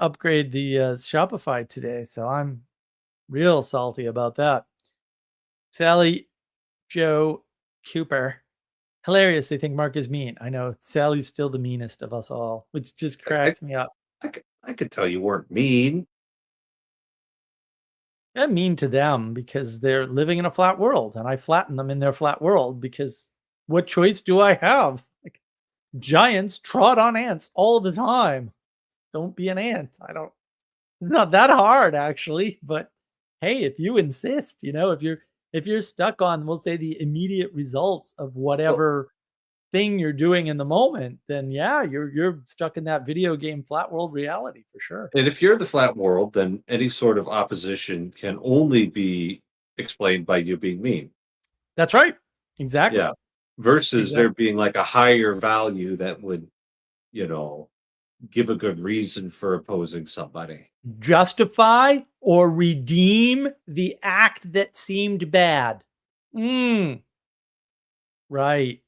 upgrade the Shopify today, so I'm real salty about that. Sally Joe Cooper. Hilarious. They think Mark is mean. I know Sally's still the meanest of us all, which just I, cracks me up. I could tell you weren't mean. I'm mean to them because they're living in a flat world, and I flatten them in their flat world because what choice do I have? Like, giants trot on ants all the time. Don't be an ant. I don't. It's not that hard actually, but hey, if you insist, if you're stuck on, we'll say, the immediate results of Well, whatever thing you're doing in the moment, then yeah, you're stuck in that video game flat world reality for sure. and if you're in the flat world, then any sort of opposition can only be explained by you being mean. That's right. Exactly. Yeah. Versus there Exactly. being like a higher value that would, you know, give a good reason for opposing somebody. Justify or redeem the act that seemed bad. Mm, right.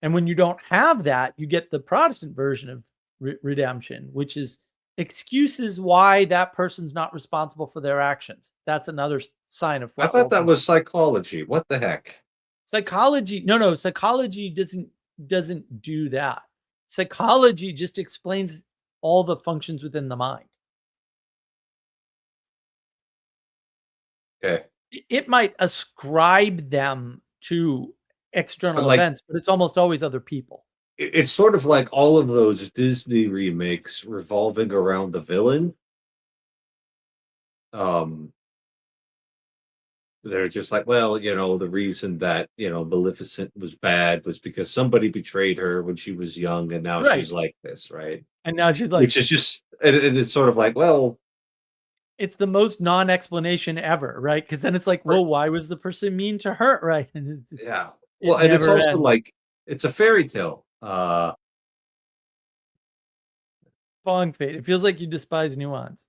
And when you don't have that, you get the Protestant version of redemption, which is excuses why that person's not responsible for their actions. That's another sign of I flat thought world that thinking. was psychology. What the heck? Psychology, no, psychology doesn't do that. Psychology just explains all the functions within the mind. Okay. It might ascribe them to But external like events, but it's almost always other people. it's sort of like all of those Disney remakes revolving around the villain. Um, they're just like, well, the reason that, Maleficent was bad was because somebody betrayed her when she was young and now Right. she's like this, right? And now she's like, Which is just, and it's sort of like, well, it's the most non-explanation ever, right? Because then it's like, right, well, why was the person mean to her, right? And yeah. it Well, and it's never also ends. like it's a fairy tale. Fong fate. It feels like you despise nuance.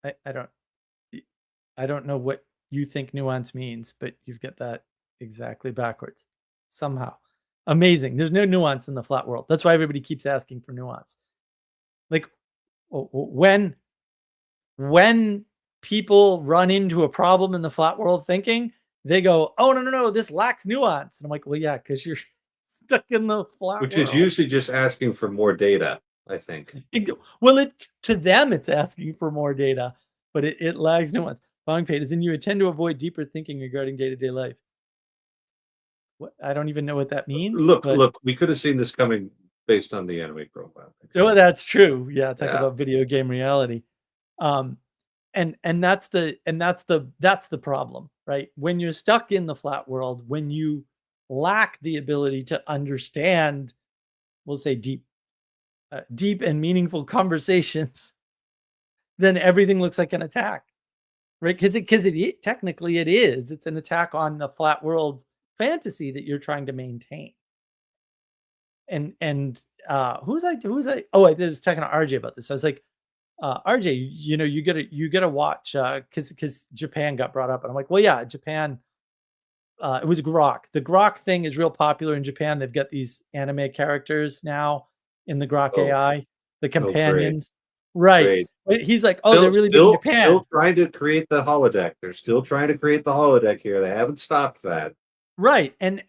I don't I don't know what you think nuance means, but you've got that exactly backwards somehow. Amazing. There's no nuance in the flat world. That's why everybody keeps asking for nuance. Like when people run into a problem in the flat world thinking, they go, "Oh no, this lacks nuance." And I'm like, "Well, yeah, because you're stuck in the flat Which is world." usually just asking for more data, I think. Well, it to them it's asking for more data, but it lacks nuance. Bong fade is in you tend to avoid deeper thinking regarding day-to-day life. What I don't even know what that means, Look, but look, we could have seen this coming based on the anime profile oh, picture. that's true. Yeah, talk Yeah, about video game reality. Um, and that's the problem, right? When you're stuck in the flat world, when you lack the ability to understand, we'll say deep and meaningful conversations, then everything looks like an attack, right? Technically it is. It's an attack on the flat world fantasy that you're trying to maintain. And who was I? Oh, I was talking to RJ about this. I was like, RJ, you gotta watch because Japan got brought up, and I'm like, well, yeah, Japan. It was Grok. The Grok thing is real popular in Japan. They've got these anime characters now in the Grok oh, AI, the oh, great, companions. Right. great. But he's like, oh, they're Still, really big in still, Japan. still trying to create the holodeck. They're still trying to create the holodeck here. They haven't stopped that. Right. And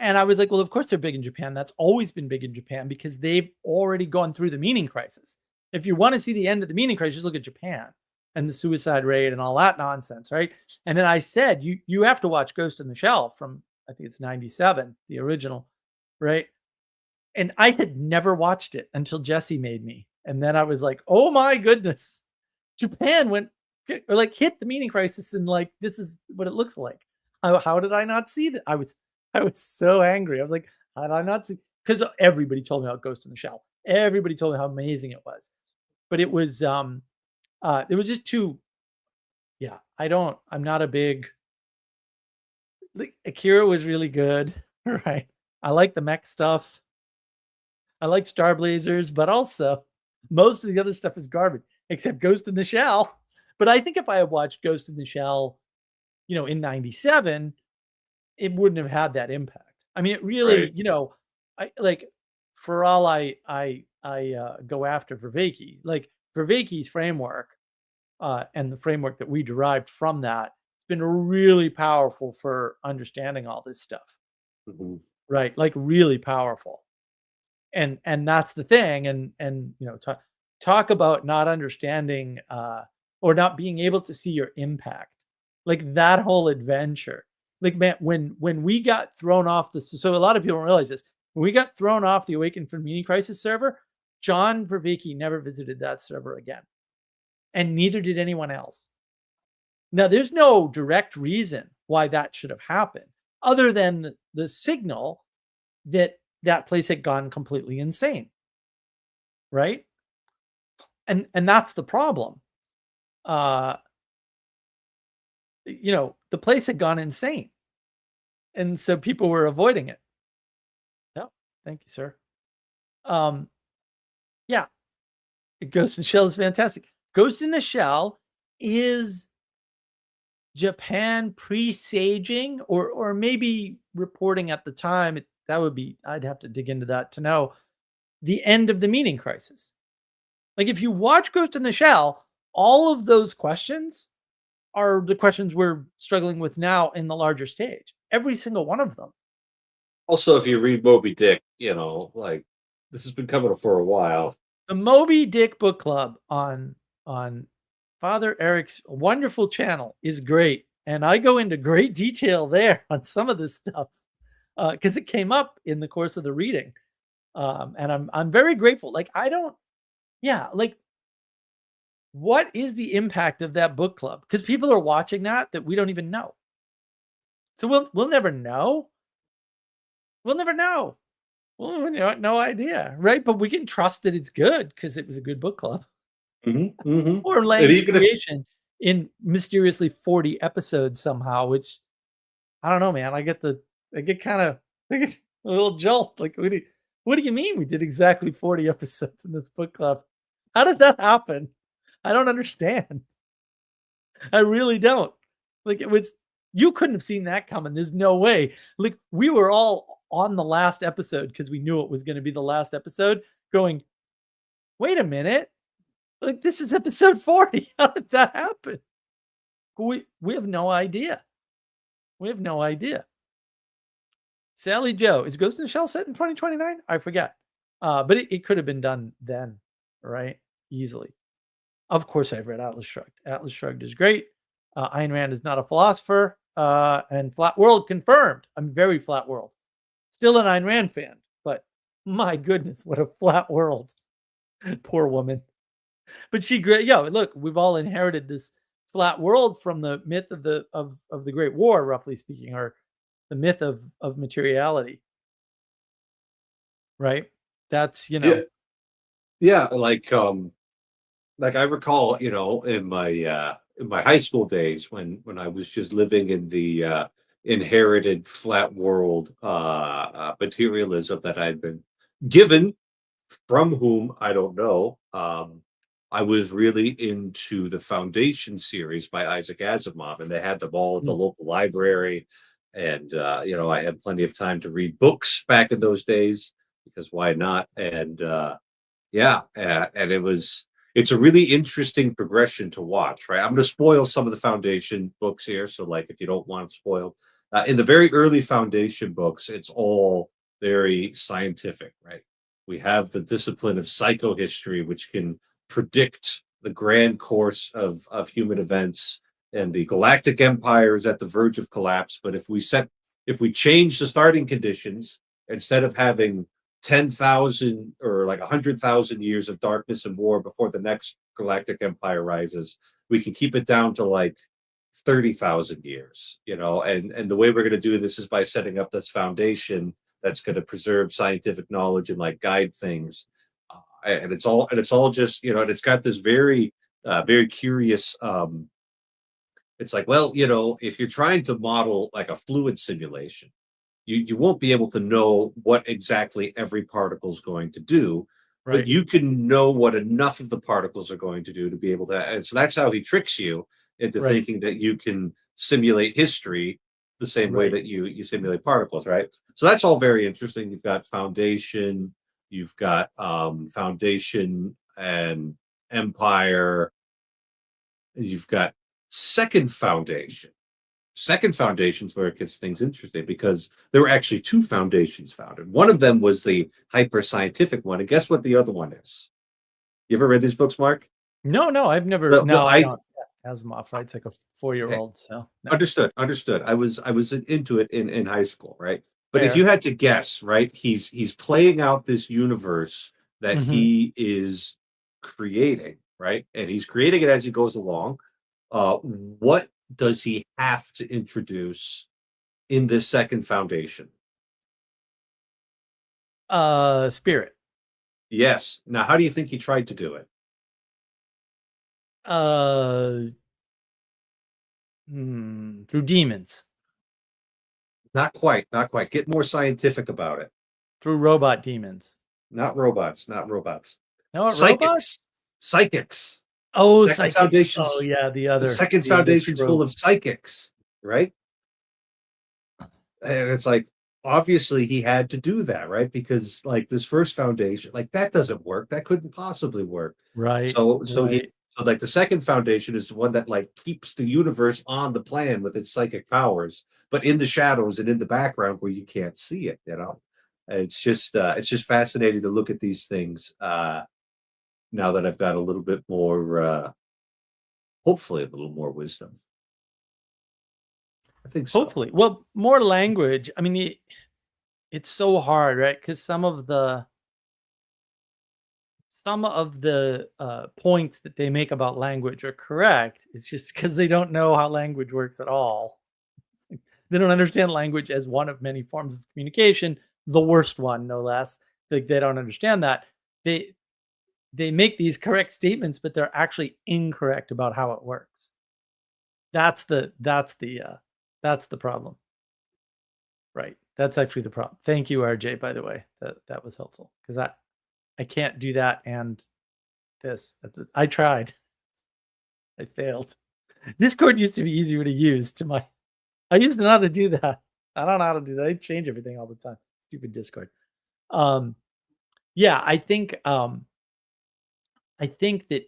I was like, well, of course they're big in Japan. That's always been big in Japan because they've already gone through the meaning crisis. If you want to see the end of the meaning crisis, just look at Japan and the suicide rate and all that nonsense, right? And then I said, you have to watch Ghost in the Shell from I think it's 97, the original, right? And I had never watched it until Jesse made me. And then I was like, oh my goodness. Japan went or like hit the meaning crisis and like this is what it looks like. How did I not see that? I was so angry. I was like, how did I not see? Because everybody told me about Ghost in the Shell. Everybody told me how amazing it was. But it was just too, yeah. I'm not a big like Akira was really good, right? I like the mech stuff. I like Star Blazers, but also most of the other stuff is garbage, except Ghost in the Shell. But I think if I had watched Ghost in the Shell, in 97, it wouldn't have had that impact. I mean, it really, Right. I like for all I go after Vervaeke. Like Vervaeke's framework and the framework that we derived from that has been really powerful for understanding all this stuff. Mhm. Right, like really powerful. And that's the thing. And talk about not understanding or not being able to see your impact. Like that whole adventure. Like man, when we got thrown off the so a lot of people don't realize this. When we got thrown off the Awakened from Meaning Crisis server, John Vervaeke never visited that server again. And neither did anyone else. Now, there's no direct reason why that should have happened, other than the signal that that place had gone completely insane, right? And that's the problem. Uh, the place had gone insane, and so people were avoiding it. Yeah, thank you, sir. Yeah, Ghost in the Shell is fantastic. Ghost in the Shell is Japan presaging or maybe reporting at the time. That would be, I'd have to dig into that to know the end of the meaning crisis. Like if you watch Ghost in the Shell, all of those questions are the questions we're struggling with now in the larger stage. Every single one of them. Also, if you read Moby Dick, like this has been coming for a while. The Moby Dick book club on Father Eric's wonderful channel is great, and I go into great detail there on some of this stuff because it came up in the course of the reading, and I'm very grateful. Like I don't, yeah, like what is the impact of that book club? Because people are watching that we don't even know. So we'll never know. We'll never know. We'll have no idea, right? But we can trust that it's good because it was a good book club. Or And Lang's even if creation in mysteriously 40 episodes somehow, which I don't know, man. I get kind of I get a little jolt. Like, what do you mean we did exactly 40 episodes in this book club? How did that happen? I don't understand. I really don't. Like, you couldn't have seen that coming. There's no way. Like, we were all on the last episode because we knew it was going to be the last episode, going, wait a minute. Like, this is episode 40. How did that happen? We have no idea. We have no idea. Sally Joe, is Ghost in the Shell set in 2029? I forget. But it could have been done then, right? Easily. Of course, I've read Atlas Shrugged. Atlas Shrugged is great. Ayn Rand is not a philosopher. And Flat World confirmed. I'm very Flat World. Still an Ayn Rand fan, but my goodness, what a flat world. Poor woman. But she great. Yeah, look, we've all inherited this flat world from the myth of the Great War, roughly speaking, or the myth of materiality. Right? That's yeah, yeah, like I recall, in my high school days when I was just living in the inherited flat world materialism that I'd been given from whom I don't know. I was really into the Foundation series by Isaac Asimov, and they had them all at the Mm, local library. And I had plenty of time to read books back in those days because why not? And yeah, and it's a really interesting progression to watch, right? I'm going to spoil some of the Foundation books here, so like if you don't want it spoiled, in the very early Foundation books, it's all very scientific, right? We have the discipline of psychohistory, which can predict the grand course of human events, and the galactic empire is at the verge of collapse. But if we change the starting conditions, instead of having 10,000 or like 100,000 years of darkness and war before the next galactic empire rises, we can keep it down to like 30,000 years, and the way we're going to do this is by setting up this foundation that's going to preserve scientific knowledge and like guide things. And it's all just, and it's got this very curious, it's like, well, if you're trying to model like a fluid simulation, you won't be able to know what exactly every particle is going to do, but right. you can know what enough of the particles are going to do to be able to. And so that's how he tricks you into Right. thinking that you can simulate history the same way Right. that you simulate particles, right? So that's all very interesting. You've got Foundation, You've got foundation and empire. You've got second foundation. Second foundation's where it gets things interesting because there were actually two foundations founded. One of them was the hyper scientific one, and guess what the other one is? You ever read these books, Mark? No, I've never. The No, I I don't. Yeah, Asimov, right? It's like a okay, 4-year-old. So no, understood. I was into it in high school, right? But if you fair. had to guess, right, he's playing out this universe that Hmm. he is creating, right? And he's creating it as he goes along. What does he have to introduce in this second foundation? Spirit. Yes. Now, how do you think he tried to do it? Uh, through demons, Not quite, not quite. Get more scientific about it. through robot demons. Not robots, not robots. No, what robots? Psychics. Psychics. Oh, Second psychics. Oh, foundations. yeah, The second the other foundation's full trope. of psychics, right? And it's like obviously he had to do that, right? Because like this first foundation, like that doesn't work. That couldn't possibly work. Right, So right. so like the second foundation is the one that like keeps the universe on the plan with its psychic powers, but in the shadows and in the background where you can't see it, you know. It's just fascinating to look at these things now that I've got a little bit more hopefully a little more wisdom. I think so. Hopefully. Well, more language. I mean, it's so hard, right? Because some of the points that they make about language are correct. It's just because they don't know how language works at all. They don't understand language as one of many forms of communication, the worst one, no less. Like they don't understand that. They they make these correct statements, but they're actually incorrect about how it works. That's the problem, right? That's actually the problem. Thank you, RJ. By the way, that was helpful because I can't do that and this. I tried. I failed. Discord used to be easier to use. I used to know how to do that. I don't know how to do that. I change everything all the time. Stupid Discord. Um, yeah, I think that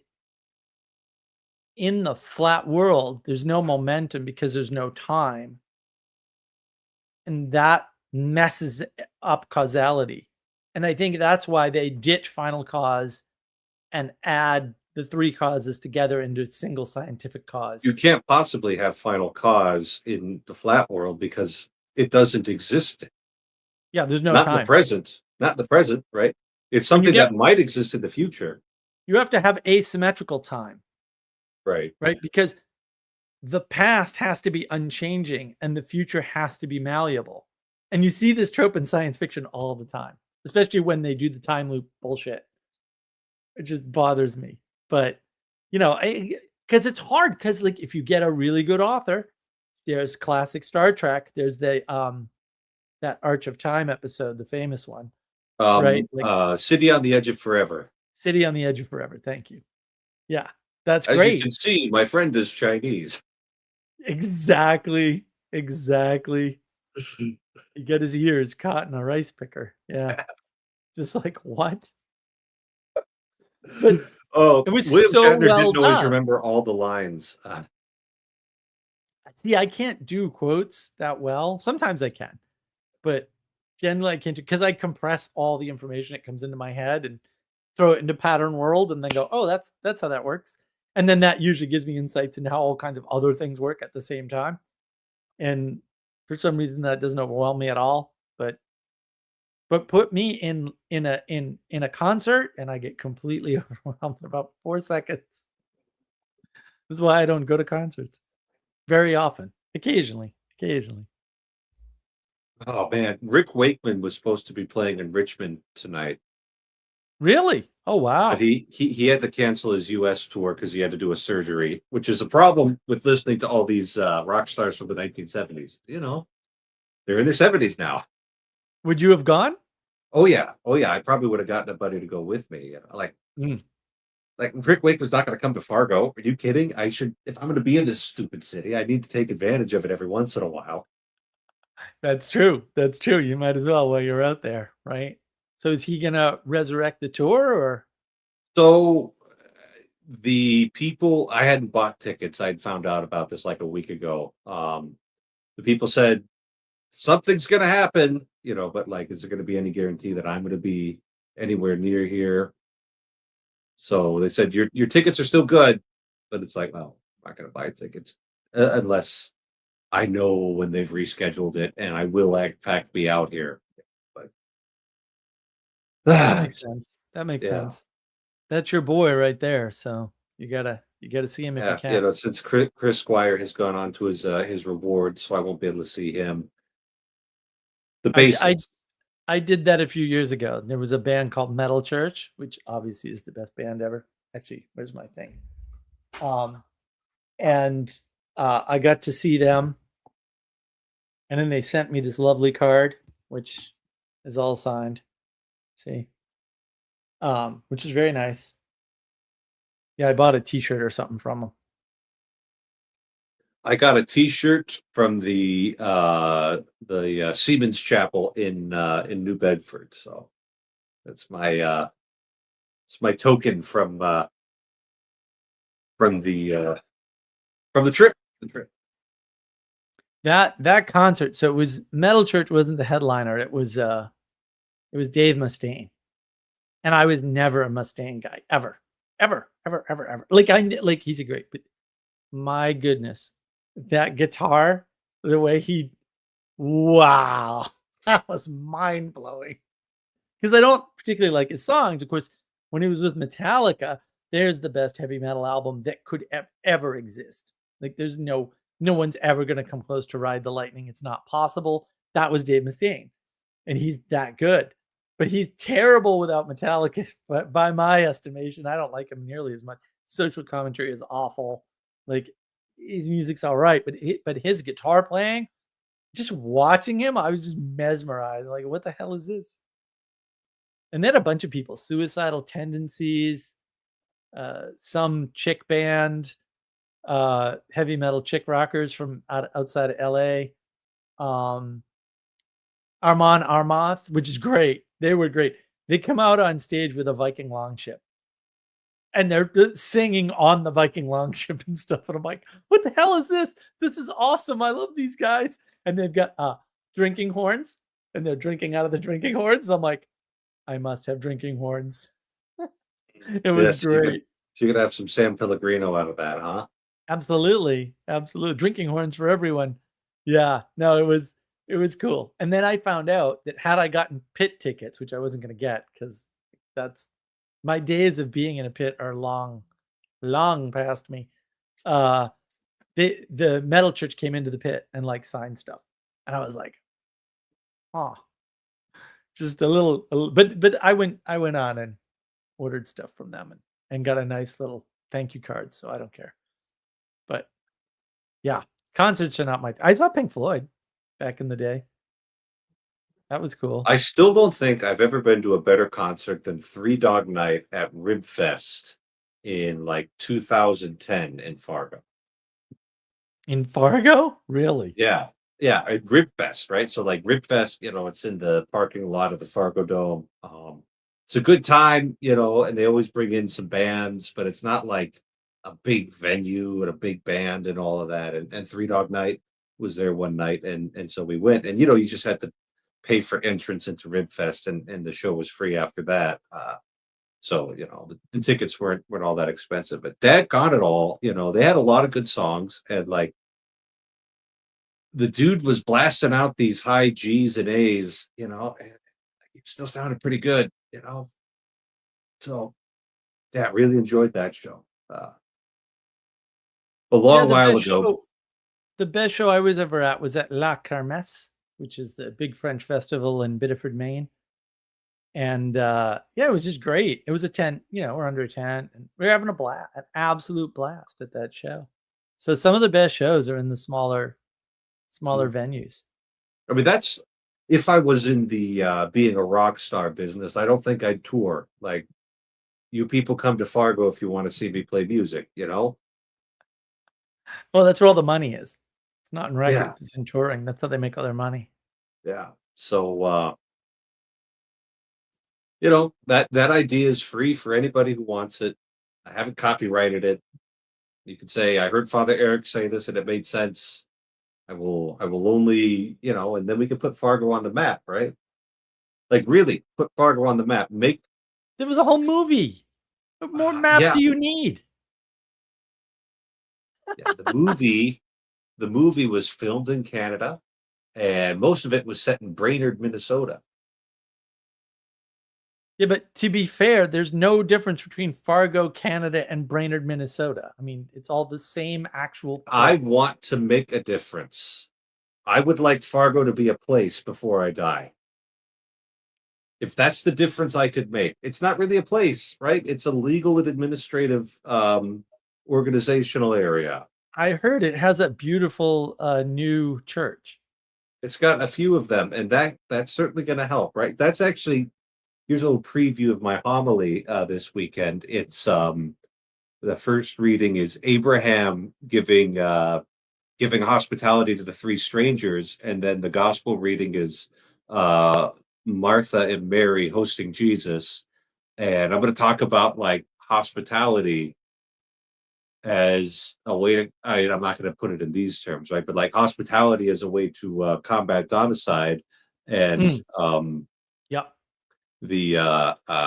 in the flat world, there's no momentum because there's no time. And that messes up causality. And I think that's why they ditch final cause and add the three causes together into a single scientific cause. You can't possibly have final cause in the flat world because it doesn't exist. Yeah, there's no Not in the time. present. Not in the present, right? It's When you something get that might exist in the future. you have to have asymmetrical time, Right. right? Because the past has to be unchanging and the future has to be malleable. And you see this trope in science fiction all the time, especially when they do the time loop bullshit. It just bothers me. But because it's hard. Because like if you get a really good author, there's classic Star Trek. There's that Arch of Time episode, the famous one, right? Like City on the Edge of Forever. City on the Edge of Forever. Thank you. Yeah, that's As you great. can see, my friend is Chinese. Exactly. Exactly. He got his ears caught in a rice picker. Yeah. Just like what? But Oh, it was William so Shatner well didn't always done. remember all the lines. See, I can't do quotes that well. Sometimes I can, but generally I can't do because I compress all the information that comes into my head and throw it into pattern world and then go, oh, that's how that works. And then that usually gives me insights into how all kinds of other things work at the same time. And for some reason that doesn't overwhelm me at all. But put me in a concert and I get completely overwhelmed in about 4 seconds. That's why I don't go to concerts very often. Occasionally. Oh man, Rick Wakeman was supposed to be playing in Richmond tonight, Really? Oh, but wow. he had to cancel his U.S. tour because he had to do a surgery, which is a problem with listening to all these rock stars from the 1970s. You know, they're in their 70s now. Would you have gone? Oh yeah. I probably would have gotten a buddy to go with me. You know, Mm, like Rick Wakeman's not going to come to Fargo. Are you kidding? I should, if I'm going to be in this stupid city, I need to take advantage of it every once in a while. that's true. That's true. You might as well while you're out there, right? So is he gonna resurrect the tour or? So the people I hadn't bought tickets. I'd found out about this like a week ago. The people said something's going to happen, but like, is there going to be any guarantee that I'm going to be anywhere near here? So they said your tickets are still good, but it's like, well, I'm not going to buy tickets unless I know when they've rescheduled it, and I will in fact be out here. But That makes sense. That makes yeah, sense. That's your boy right there, so you gotta see him if you yeah, can. since Chris Squire has gone on to his reward, so I won't be able to see him. The I d I bassist. I did that a few years ago. There was a band called Metal Church, which obviously is the best band ever. Actually, where's my thing? Um, and, I got to see them, and then they sent me this lovely card, which is all signed. See? Which is very nice. Yeah, I bought a T-shirt or something from them. I got a T-shirt from the Siemens Chapel in New Bedford, so that's it's my token from from the trip. The trip. That concert, so it was Metal Church wasn't the headliner, it was Dave Mustaine, and I was never a Mustaine guy, ever. Ever, ever, ever, ever. Like, he's a great, but my goodness, that guitar, the way he wow, that was mind-blowing. Because I don't particularly like his songs. Of course, when he was with Metallica, there's the best heavy metal album that could ever exist. Like, there's no one's ever going to come close to Ride the Lightning. It's not possible. That was Dave Mustaine, and he's that good. But he's terrible without Metallica. But by my estimation, I don't like him nearly as much. Social Commentary is awful. Like, his music's all right, but his guitar playing, just watching him, I was just mesmerized. Like, what the hell is this? And then a bunch of people, Suicidal Tendencies, some chick band, heavy metal chick rockers from outside of LA, um, Armand Armath, which is great. They were great. They come out on stage with a Viking longship and they're singing on the Viking longship and stuff. And I'm like, what the hell is this? This is awesome. I love these guys. And they've got drinking horns and they're drinking out of the drinking horns. I'm like, I must have drinking horns. It was Yes, great. you could have some San Pellegrino out of that, huh? Absolutely, absolutely. Drinking horns for everyone. Yeah, no, it was cool. And then I found out that had I gotten pit tickets, which I wasn't gonna get because that's my days of being in a pit are long, long past me. Uh, the metal church came into the pit and like signed stuff, and I was like, oh, just a little. But I went on and ordered stuff from them and got a nice little thank you card. So I don't care. But yeah, concerts are not my I saw Pink Floyd back in the day. That was cool. I still don't think I've ever been to a better concert than Three Dog Night at Ribfest in like 2010 in Fargo. In Fargo? Really? Yeah. Yeah, at Ribfest, right? So like Ribfest, it's in the parking lot of the Fargo Dome. It's a good time, and they always bring in some bands, but it's not like a big venue and a big band and all of that. And Three Dog Night was there one night, and so we went, and you just had to pay for entrance into Ribfest, and the show was free after that. So the tickets weren't all that expensive, but that got it all. They had a lot of good songs, and like the dude was blasting out these high G's and A's, and he still sounded pretty good. So yeah, really enjoyed that show. A Yeah, long while ago. the best show I was ever at was at La Kermesse, which is the big French festival in Biddeford, Maine. And yeah, it was just great. It was a tent, we're under a tent and we are having a blast, an absolute blast at that show. So some of the best shows are in the smaller venues. I mean, that's if I was in the being a rock star business, I don't think I'd tour. Like, you people come to Fargo if you want to see me play music. Well, that's where all the money is. It's not in Yeah, records, it's in touring. That's how they make all their money. yeah. So that idea is free for anybody who wants it. I haven't copyrighted it. You could say, I heard Father Eric say this and it made sense. I will only, and then we can put Fargo on the map, right? Like really put Fargo on the map. There was a whole movie. What more map Yeah, do you need? yeah. The movie was filmed in Canada, and most of it was set in Brainerd, Minnesota. Yeah, but to be fair, there's no difference between Fargo, Canada, and Brainerd, Minnesota. I mean, it's all the same actual I place. want to make a difference. I would like Fargo to be a place before I die. If that's the difference I could make. It's not really a place, right? It's a legal and administrative organizational area. I heard it has a beautiful new church. It's got a few of them, and that's certainly going to help, right? That's actually here's a little preview of my homily this weekend. It's the first reading is Abraham giving hospitality to the three strangers, and then the gospel reading is uh, Martha and Mary hosting Jesus. And I'm going to talk about like hospitality as a way to, I'm not going to put it in these terms, right? But like hospitality as a way to combat domicide. And Mm, yeah. the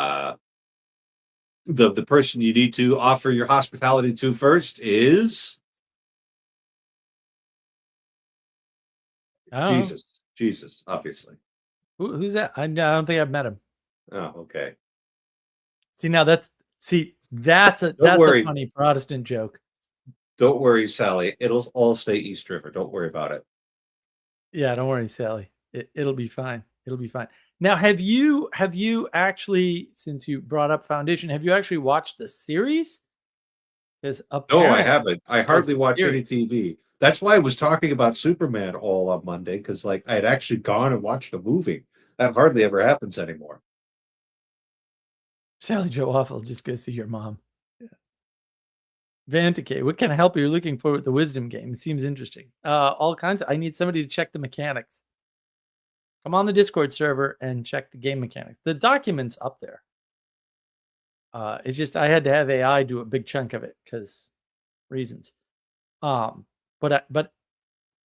the person you need to offer your hospitality to first is I don't know. Jesus, obviously. Who's that? I don't think I've met him. Oh, okay. See, now that's a Don't that's a worry. funny Protestant joke. Don't worry, Sally. It'll all stay East River. Don't worry about it. Yeah, don't worry, Sally. It'll be fine. It'll be fine. Now, have you actually, since you brought up Foundation, have you actually watched the series? Because No, I apparently haven't. I there's hardly a watch any series. TV. That's why I was talking about Superman all on Monday, because like I had actually gone and watched a movie. That hardly ever happens anymore. Sally Joe Awful, just go see your mom. Yeah. Vantike, what kind of help are you looking for with the wisdom game? It seems interesting. All kinds I need somebody to check the mechanics. Come on the Discord server and check the game mechanics. The document's up there. It's just I had to have AI do a big chunk of it because reasons. Um, but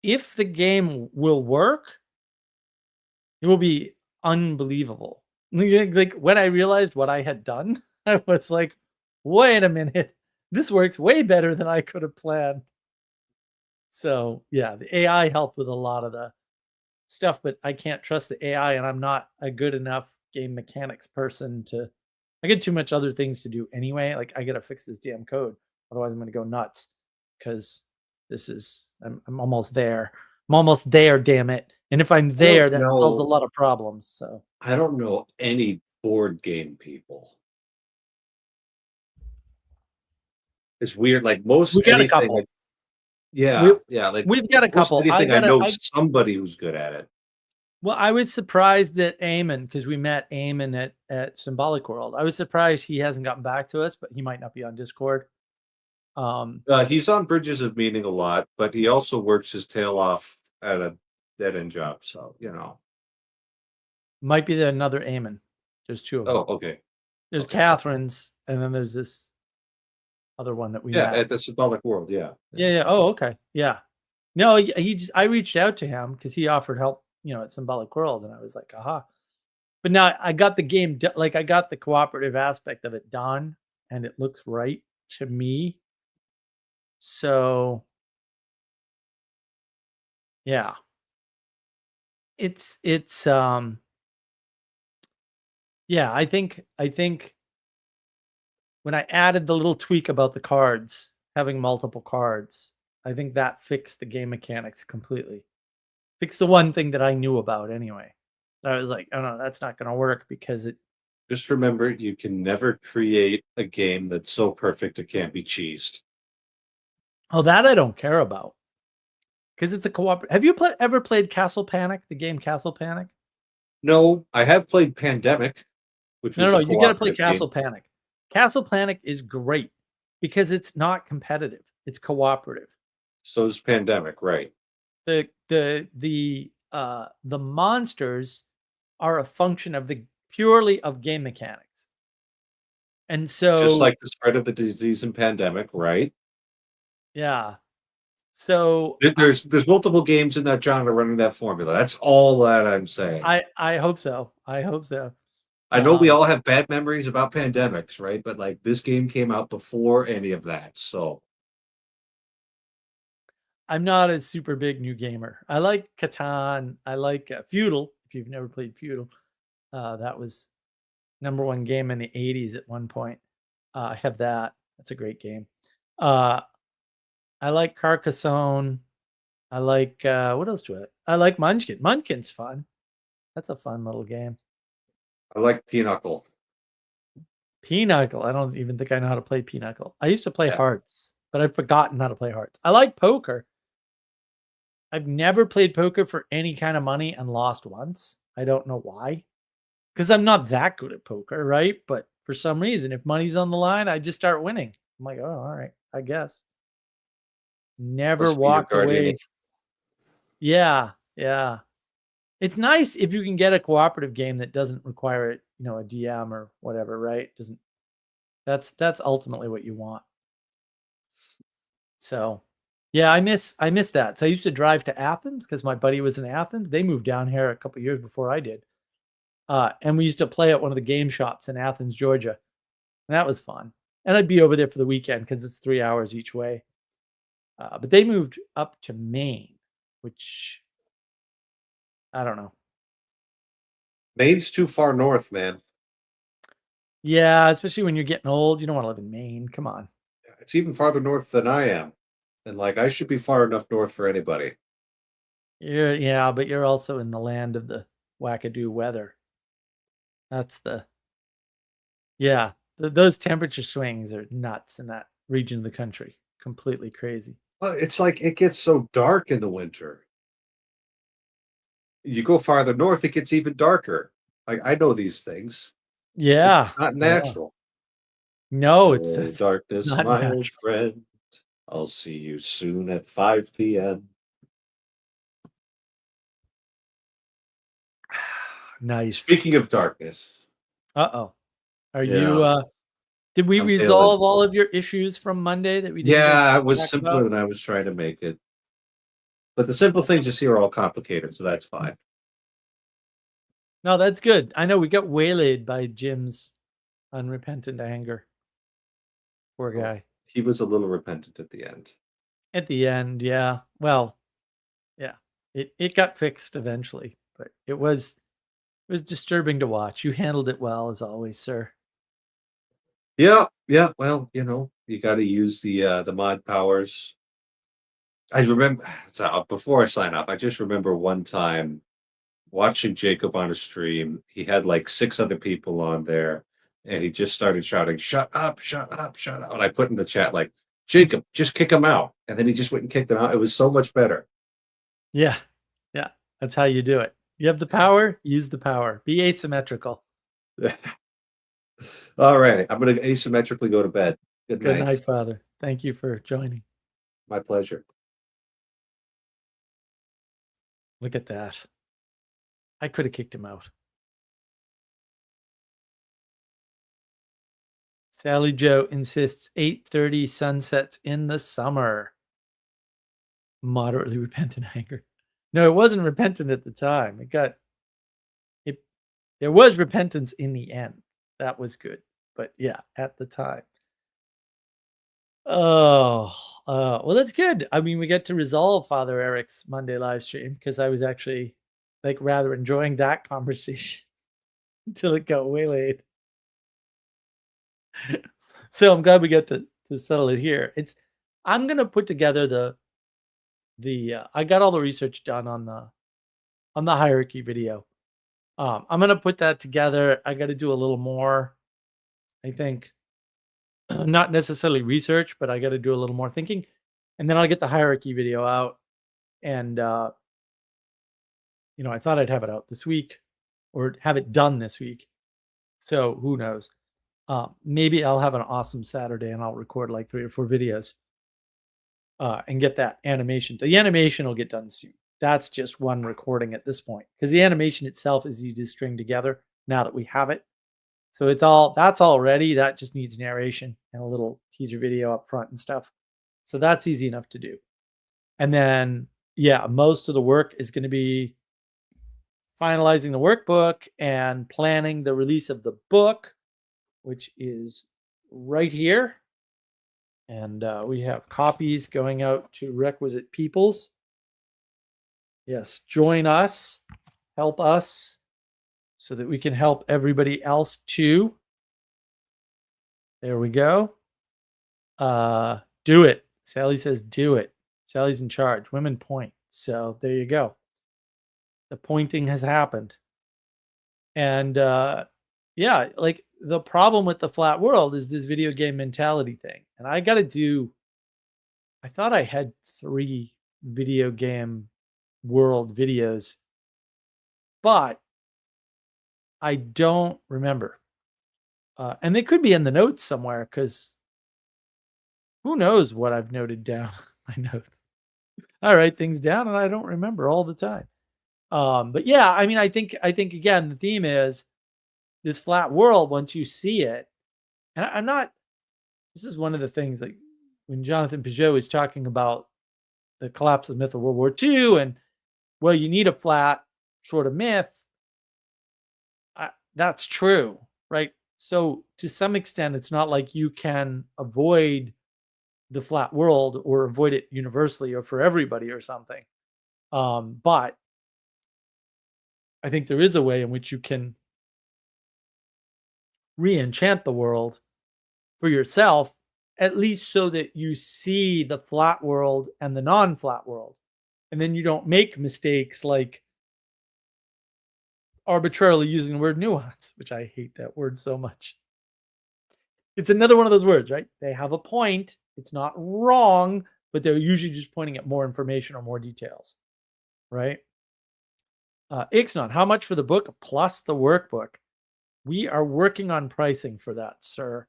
if the game will work, it will be unbelievable. Like when I realized what I had done, I was like, wait a minute, this works way better than I could have planned. So yeah, the AI helped with a lot of the stuff, but I can't trust the AI, and I'm not a good enough game mechanics person to. I get too much other things to do anyway. Like I gotta fix this damn code, otherwise I'm gonna go nuts. Because I'm almost there. I'm almost there, damn it. And if I'm I don't there, that solves a know. lot of problems. So I don't know any board game people. It's weird. Like we most got a anything, couple. We yeah, yeah. Like we've got a most couple. I anything, I gotta. know I somebody who's good at it. Well, I was surprised that Eamon, because we met Eamon at Symbolic World. I was surprised he hasn't gotten back to us, but he might not be on Discord. He's on Bridges of Meaning a lot, but he also works his tail off at a dead end job. So Might be there another Eamon. There's two of them. Oh, okay, There's okay, okay. Catherine's, and then there's this other one that we Yeah, met. at the Symbolic World. Yeah, yeah. Yeah, yeah. Oh, okay. Yeah. No, he just I reached out to him because he offered help, at Symbolic World, and I was like, aha. But now I got the game, like I got the cooperative aspect of it done, and it looks right to me. So yeah, it's yeah. I think when I added the little tweak about the cards, having multiple cards, I think that fixed the game mechanics completely. Fixed the one thing that I knew about anyway. I was like, oh no, that's not going to work because it. Just remember, you can never create a game that's so perfect it can't be cheesed. Oh, that I don't care about because it's a co-op. Have you ever played Castle Panic? The game Castle Panic? No, I have played Pandemic, which No, no, was no. a You got to play cooperative Castle game. Panic. Castle Panic is great because it's not competitive. It's cooperative. So is Pandemic, right? The monsters are a function of purely of game mechanics. And Just so, like the spread of the disease and pandemic, right? yeah. So There's multiple games in that genre running that formula. That's all that I'm saying. I hope so. I hope so. I know we Um, all have bad memories about pandemics, right? But like this game came out before any of that. So I'm not a super big new gamer. I like Catan. I like Feudal. If you've never played Feudal, that was number one game in the '80s at one point. I have that. That's a great game. Uh, I like Carcassonne. I like what else do I like Munchkin. Munchkin's fun. That's a fun little game. I like Pinochle. Pinochle. I don't even think I know how to play Pinochle. I used to play Yeah. Hearts, but I've forgotten how to play Hearts. I like poker. I've never played poker for any kind of money and lost once. I don't know why. Because I'm not that good at poker, right? But for some reason, if money's on the line, I just start winning. I'm like, oh, all right, I guess. Never Must be your walk guardian away. Yeah, yeah. It's nice if you can get a cooperative game that doesn't require it, a DM or whatever, right? Doesn't that's ultimately what you want. So, yeah, I miss that. So I used to drive to Athens because my buddy was in Athens. They moved down here a couple years before I did. And we used to play at one of the game shops in Athens, Georgia. And that was fun. And I'd be over there for the weekend because it's 3 hours each way. But they moved up to Maine, which I don't know. Maine's too far north, man. Yeah, especially when you're getting old, you don't want to live in Maine. Come on. It's even farther north than I am. And like I should be far enough north for anybody. Yeah, but you're also in the land of the wackadoo weather. That's yeah. Those temperature swings are nuts in that region of the country. Completely crazy. Well, it's like it gets so dark in the winter. You go farther north, it gets even darker. Like I know these things. It's Yeah, not yeah. natural. No, it's Oh, darkness, not my old natural. friend. I'll see you soon at 5 p.m. Nice. Speaking of darkness, Uh-oh. Are you yeah, did we I'm failing. resolve all of your issues from Monday that we didn't get Yeah, it to was talk simpler about? than I was trying to make it. But the simple things you see are all complicated, so that's fine. No, that's good. I know we got waylaid by Jim's unrepentant anger. Poor Oh, guy. he was a little repentant at the end. At the end, yeah. Well, yeah. It got fixed eventually, but it was disturbing to watch. You handled it well as always, sir. Yeah, yeah. Well, you got to use the mod powers. I remember so before I sign off. I just remember one time watching Jacob on a stream. He had like 6 other people on there, and he just started shouting, "Shut up! Shut up! Shut up!" And I put in the chat like, "Jacob, just kick him out." And then he just went and kicked him out. It was so much better. Yeah. Yeah. That's how you do it. You have the power, use the power. Be asymmetrical. All right, I'm gonna asymmetrically go to bed. Good Good night. night, Father. Thank you for joining. My pleasure. Look at that. I could have kicked him out. Sally Joe insists 8:30 sunsets in the summer. Moderately repentant anger. No, it wasn't repentant at the time. It there was repentance in the end. That was good. But yeah, at the time. Oh, well, that's good. I mean, we get to resolve Father Eric's Monday live stream because I was actually like rather enjoying that conversation until it got way late. So I'm glad we get to settle it here. I'm gonna put together the I got all the research done on the hierarchy video. I'm gonna put that together. I got to do a little more. I think not necessarily research, but I got to do a little more thinking, and then I'll get the hierarchy video out. And I thought I'd have it out this week or have it done this week. So who knows? Maybe I'll have an awesome Saturday and I'll record like 3 or 4 videos and get that animation. The animation will get done soon. That's just one recording at this point because the animation itself is easy to string together. now that we have it. So that's all ready. That just needs narration and a little teaser video up front and stuff. So that's easy enough to do. And then, yeah, most of the work is going to be finalizing the workbook and planning the release of the book, which is right here. And we have copies going out to requisite peoples. Yes, join us, help us, so that we can help everybody else too. There we go. Do it. Sally says do it. Sally's in charge. Women point. So there you go. The pointing has happened. And yeah, like the problem with the flat world is this video game mentality thing. And I thought I had 3 video game world videos, but I don't remember. And they could be in the notes somewhere because who knows what I've noted down my notes. I write things down and I don't remember all the time. But yeah, I mean, I think again, the theme is this flat world. Once you see it, and I'm not. This is one of the things like when Jonathan Peugeot is talking about the collapse of the myth of World War II, and well, you need a flat sort of myth. That's true, right? So to some extent, it's not like you can avoid the flat world or avoid it universally or for everybody or something. But I think there is a way in which you can re-enchant the world for yourself, at least so that you see the flat world and the non-flat world. And then you don't make mistakes like arbitrarily using the word nuance, which I hate that word so much. It's another one of those words, right? They have a point. It's not wrong, but they're usually just pointing at more information or more details, right? Ixnon, how much for the book plus the workbook? We are working on pricing for that, sir.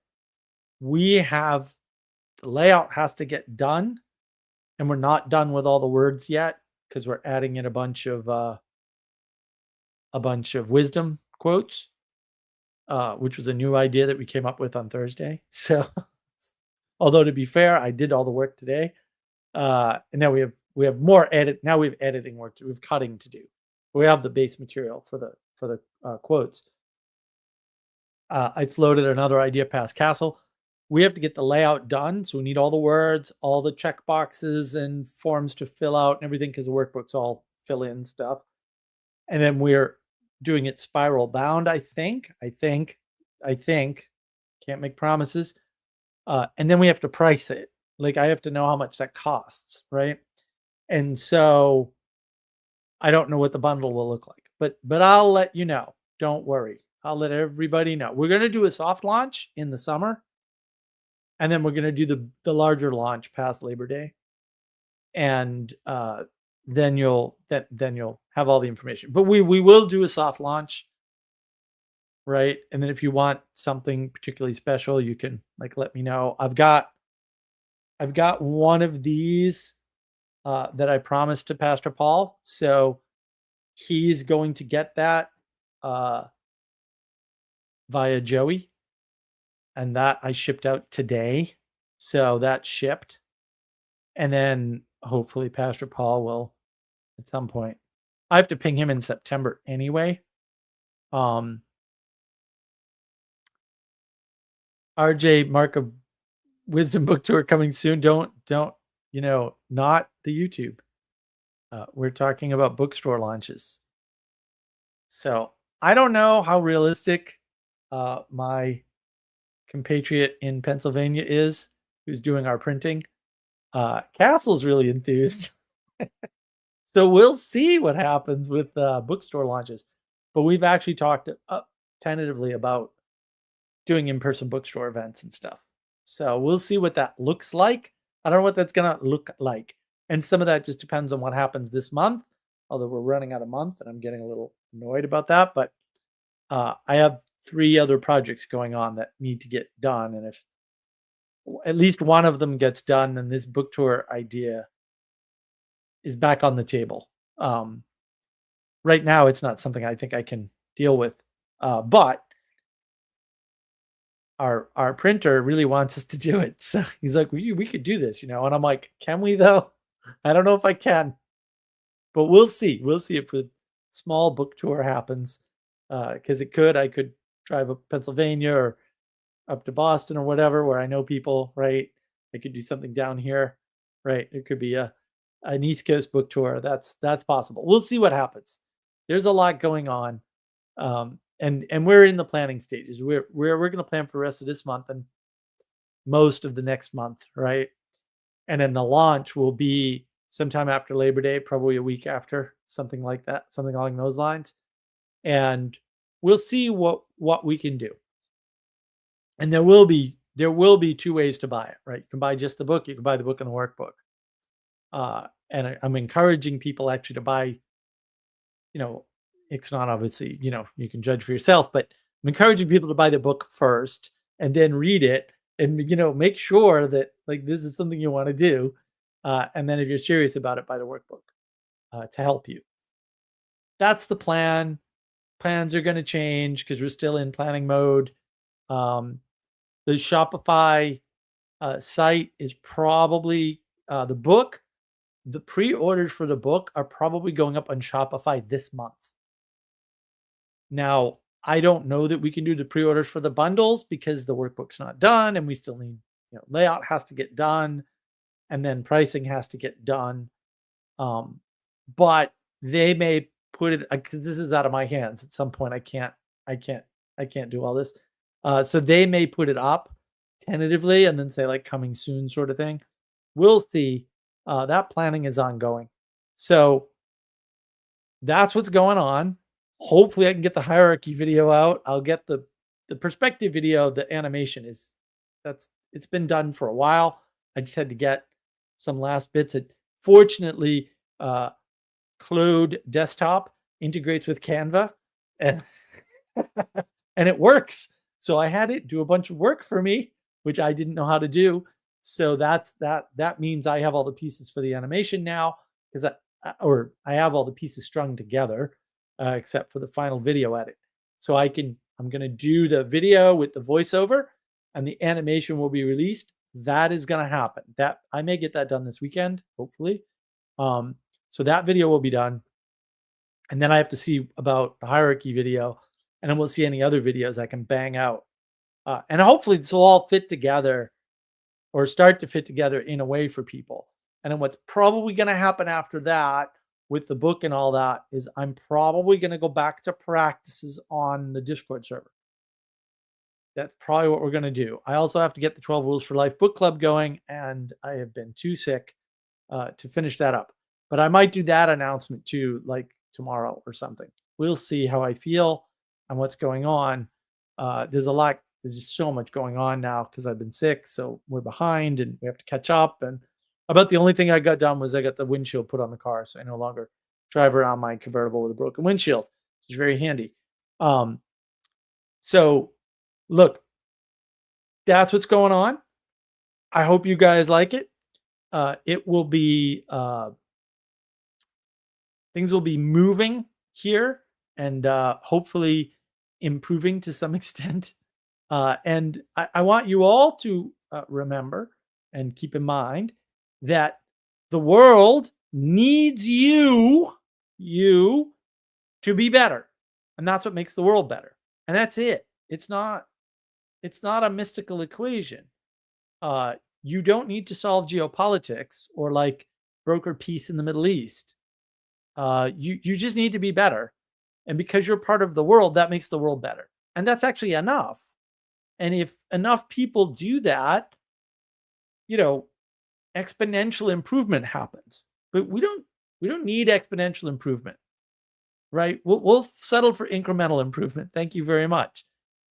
The layout has to get done, and we're not done with all the words yet because we're adding in a bunch of wisdom quotes, which was a new idea that we came up with on Thursday. So, although to be fair, I did all the work today, and now we have more edit. Now we have editing work. We have cutting to do. We have the base material for the quotes. I floated another idea past Castle. We have to get the layout done, so we need all the words, all the check boxes and forms to fill out and everything because the workbooks all fill in stuff. And then we're doing it spiral bound, I think. Can't make promises. And then we have to price it. Like I have to know how much that costs, right? And so I don't know what the bundle will look like, but I'll let you know. Don't worry. I'll let everybody know. We're going to do a soft launch in the summer, and then we're going to do the larger launch past Labor Day, and then you'll have all the information. But we will do a soft launch, right? And then if you want something particularly special, you can like let me know. I've got one of these that I promised to Pastor Paul, so he's going to get that via Joey, and that I shipped out today. So that's shipped. And then hopefully Pastor Paul will at some point. I have to ping him in September anyway. RJ, Mark of Wisdom Book Tour coming soon. Don't not the YouTube. We're talking about bookstore launches. So I don't know how realistic my compatriot in Pennsylvania is, who's doing our printing. Castle's really enthused. So we'll see what happens with bookstore launches. But we've actually talked tentatively about doing in-person bookstore events and stuff. So we'll see what that looks like. I don't know what that's going to look like. And some of that just depends on what happens this month, although we're running out of month and I'm getting a little annoyed about that. But I have 3 other projects going on that need to get done. And if at least one of them gets done, then this book tour idea is back on the table. Right now, it's not something I think I can deal with But our printer really wants us to do it. So he's like, we could do this, and I'm like, can we though? I don't know if I can, but we'll see. We'll see if the small book tour happens. Because I could drive up Pennsylvania or up to Boston or whatever, where I know people, right? I could do something down here, right? It could be an East Coast book tour. That's possible. We'll see what happens. There's a lot going on. And we're in the planning stages. We're going to plan for the rest of this month and most of the next month, right? And then the launch will be sometime after Labor Day, probably a week after, something like that, something along those lines. And we'll see what we can do. And there will be two ways to buy it, right? You can buy just the book, you can buy the book and the workbook. And I'm encouraging people actually to buy, it's not obviously, you can judge for yourself, but I'm encouraging people to buy the book first and then read it and, make sure that like this is something you want to do. And then if you're serious about it, buy the workbook to help you. That's the plan. Plans are going to change because we're still in planning mode. The Shopify site is probably the pre-orders for the book are probably going up on Shopify this month. Now, I don't know that we can do the pre-orders for the bundles because the workbook's not done and we still need, layout has to get done and then pricing has to get done. But they may put it, because this is out of my hands at some point. I can't do all this. So they may put it up tentatively and then say like coming soon sort of thing. We'll see. That planning is ongoing. So that's what's going on. Hopefully I can get the hierarchy video out. I'll get the perspective video. The animation it's been done for a while. I just had to get some last bits. Fortunately, Claude Desktop integrates with Canva and and it works. So I had it do a bunch of work for me, which I didn't know how to do. So that means I have all the pieces for the animation now because I have all the pieces strung together, except for the final video edit. So I'm going to do the video with the voiceover and the animation will be released. That is going to happen. That I may get that done this weekend, hopefully. So that video will be done. And then I have to see about the hierarchy video, and then we'll see any other videos I can bang out. And hopefully this will all fit together or start to fit together in a way for people. And then what's probably going to happen after that with the book and all that is I'm probably going to go back to practices on the Discord server. That's probably what we're going to do. I also have to get the 12 Rules for Life book club going, and I have been too sick to finish that up. But I might do that announcement too, like tomorrow or something. We'll see how I feel and what's going on. There's just so much going on now because I've been sick. So we're behind and we have to catch up. And about the only thing I got done was I got the windshield put on the car. So I no longer drive around my convertible with a broken windshield, which is very handy. So look, that's what's going on. I hope you guys like it. It will be, things will be moving here and hopefully improving to some extent. And I want you all to remember and keep in mind that the world needs you to be better. And that's what makes the world better. And that's it. It's not a mystical equation. You don't need to solve geopolitics or like broker peace in the Middle East. You just need to be better. And because you're part of the world, that makes the world better. And that's actually enough. And if enough people do that, exponential improvement happens. But we don't need exponential improvement, right? We'll settle for incremental improvement. Thank you very much,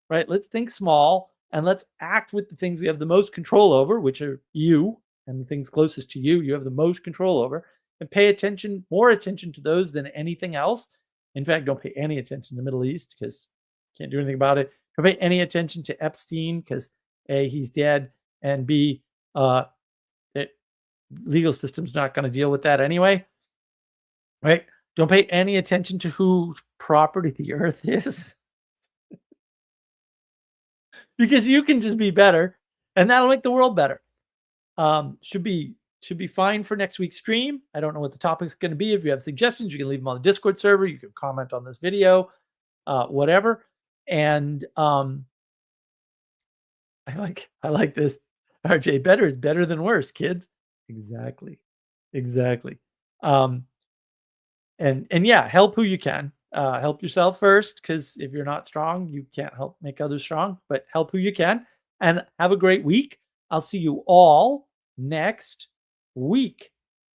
right? Let's think small and let's act with the things we have the most control over, which are you and the things closest to you. You have the most control over, and pay more attention to those than anything else. In fact, don't pay any attention to the Middle East because you can't do anything about it. Don't pay any attention to Epstein because A, he's dead, and B, the legal system's not going to deal with that anyway, right? Don't pay any attention to whose property the earth is. because you can just be better, and that'll make the world better. Should be fine for next week's stream. I don't know what the topic's going to be. If you have suggestions, you can leave them on the Discord server. You can comment on this video, whatever. And I like this. RJ, better is better than worse, kids. Exactly. And yeah, help who you can. Help yourself first, because if you're not strong, you can't help make others strong. But help who you can, and have a great week. I'll see you all next week.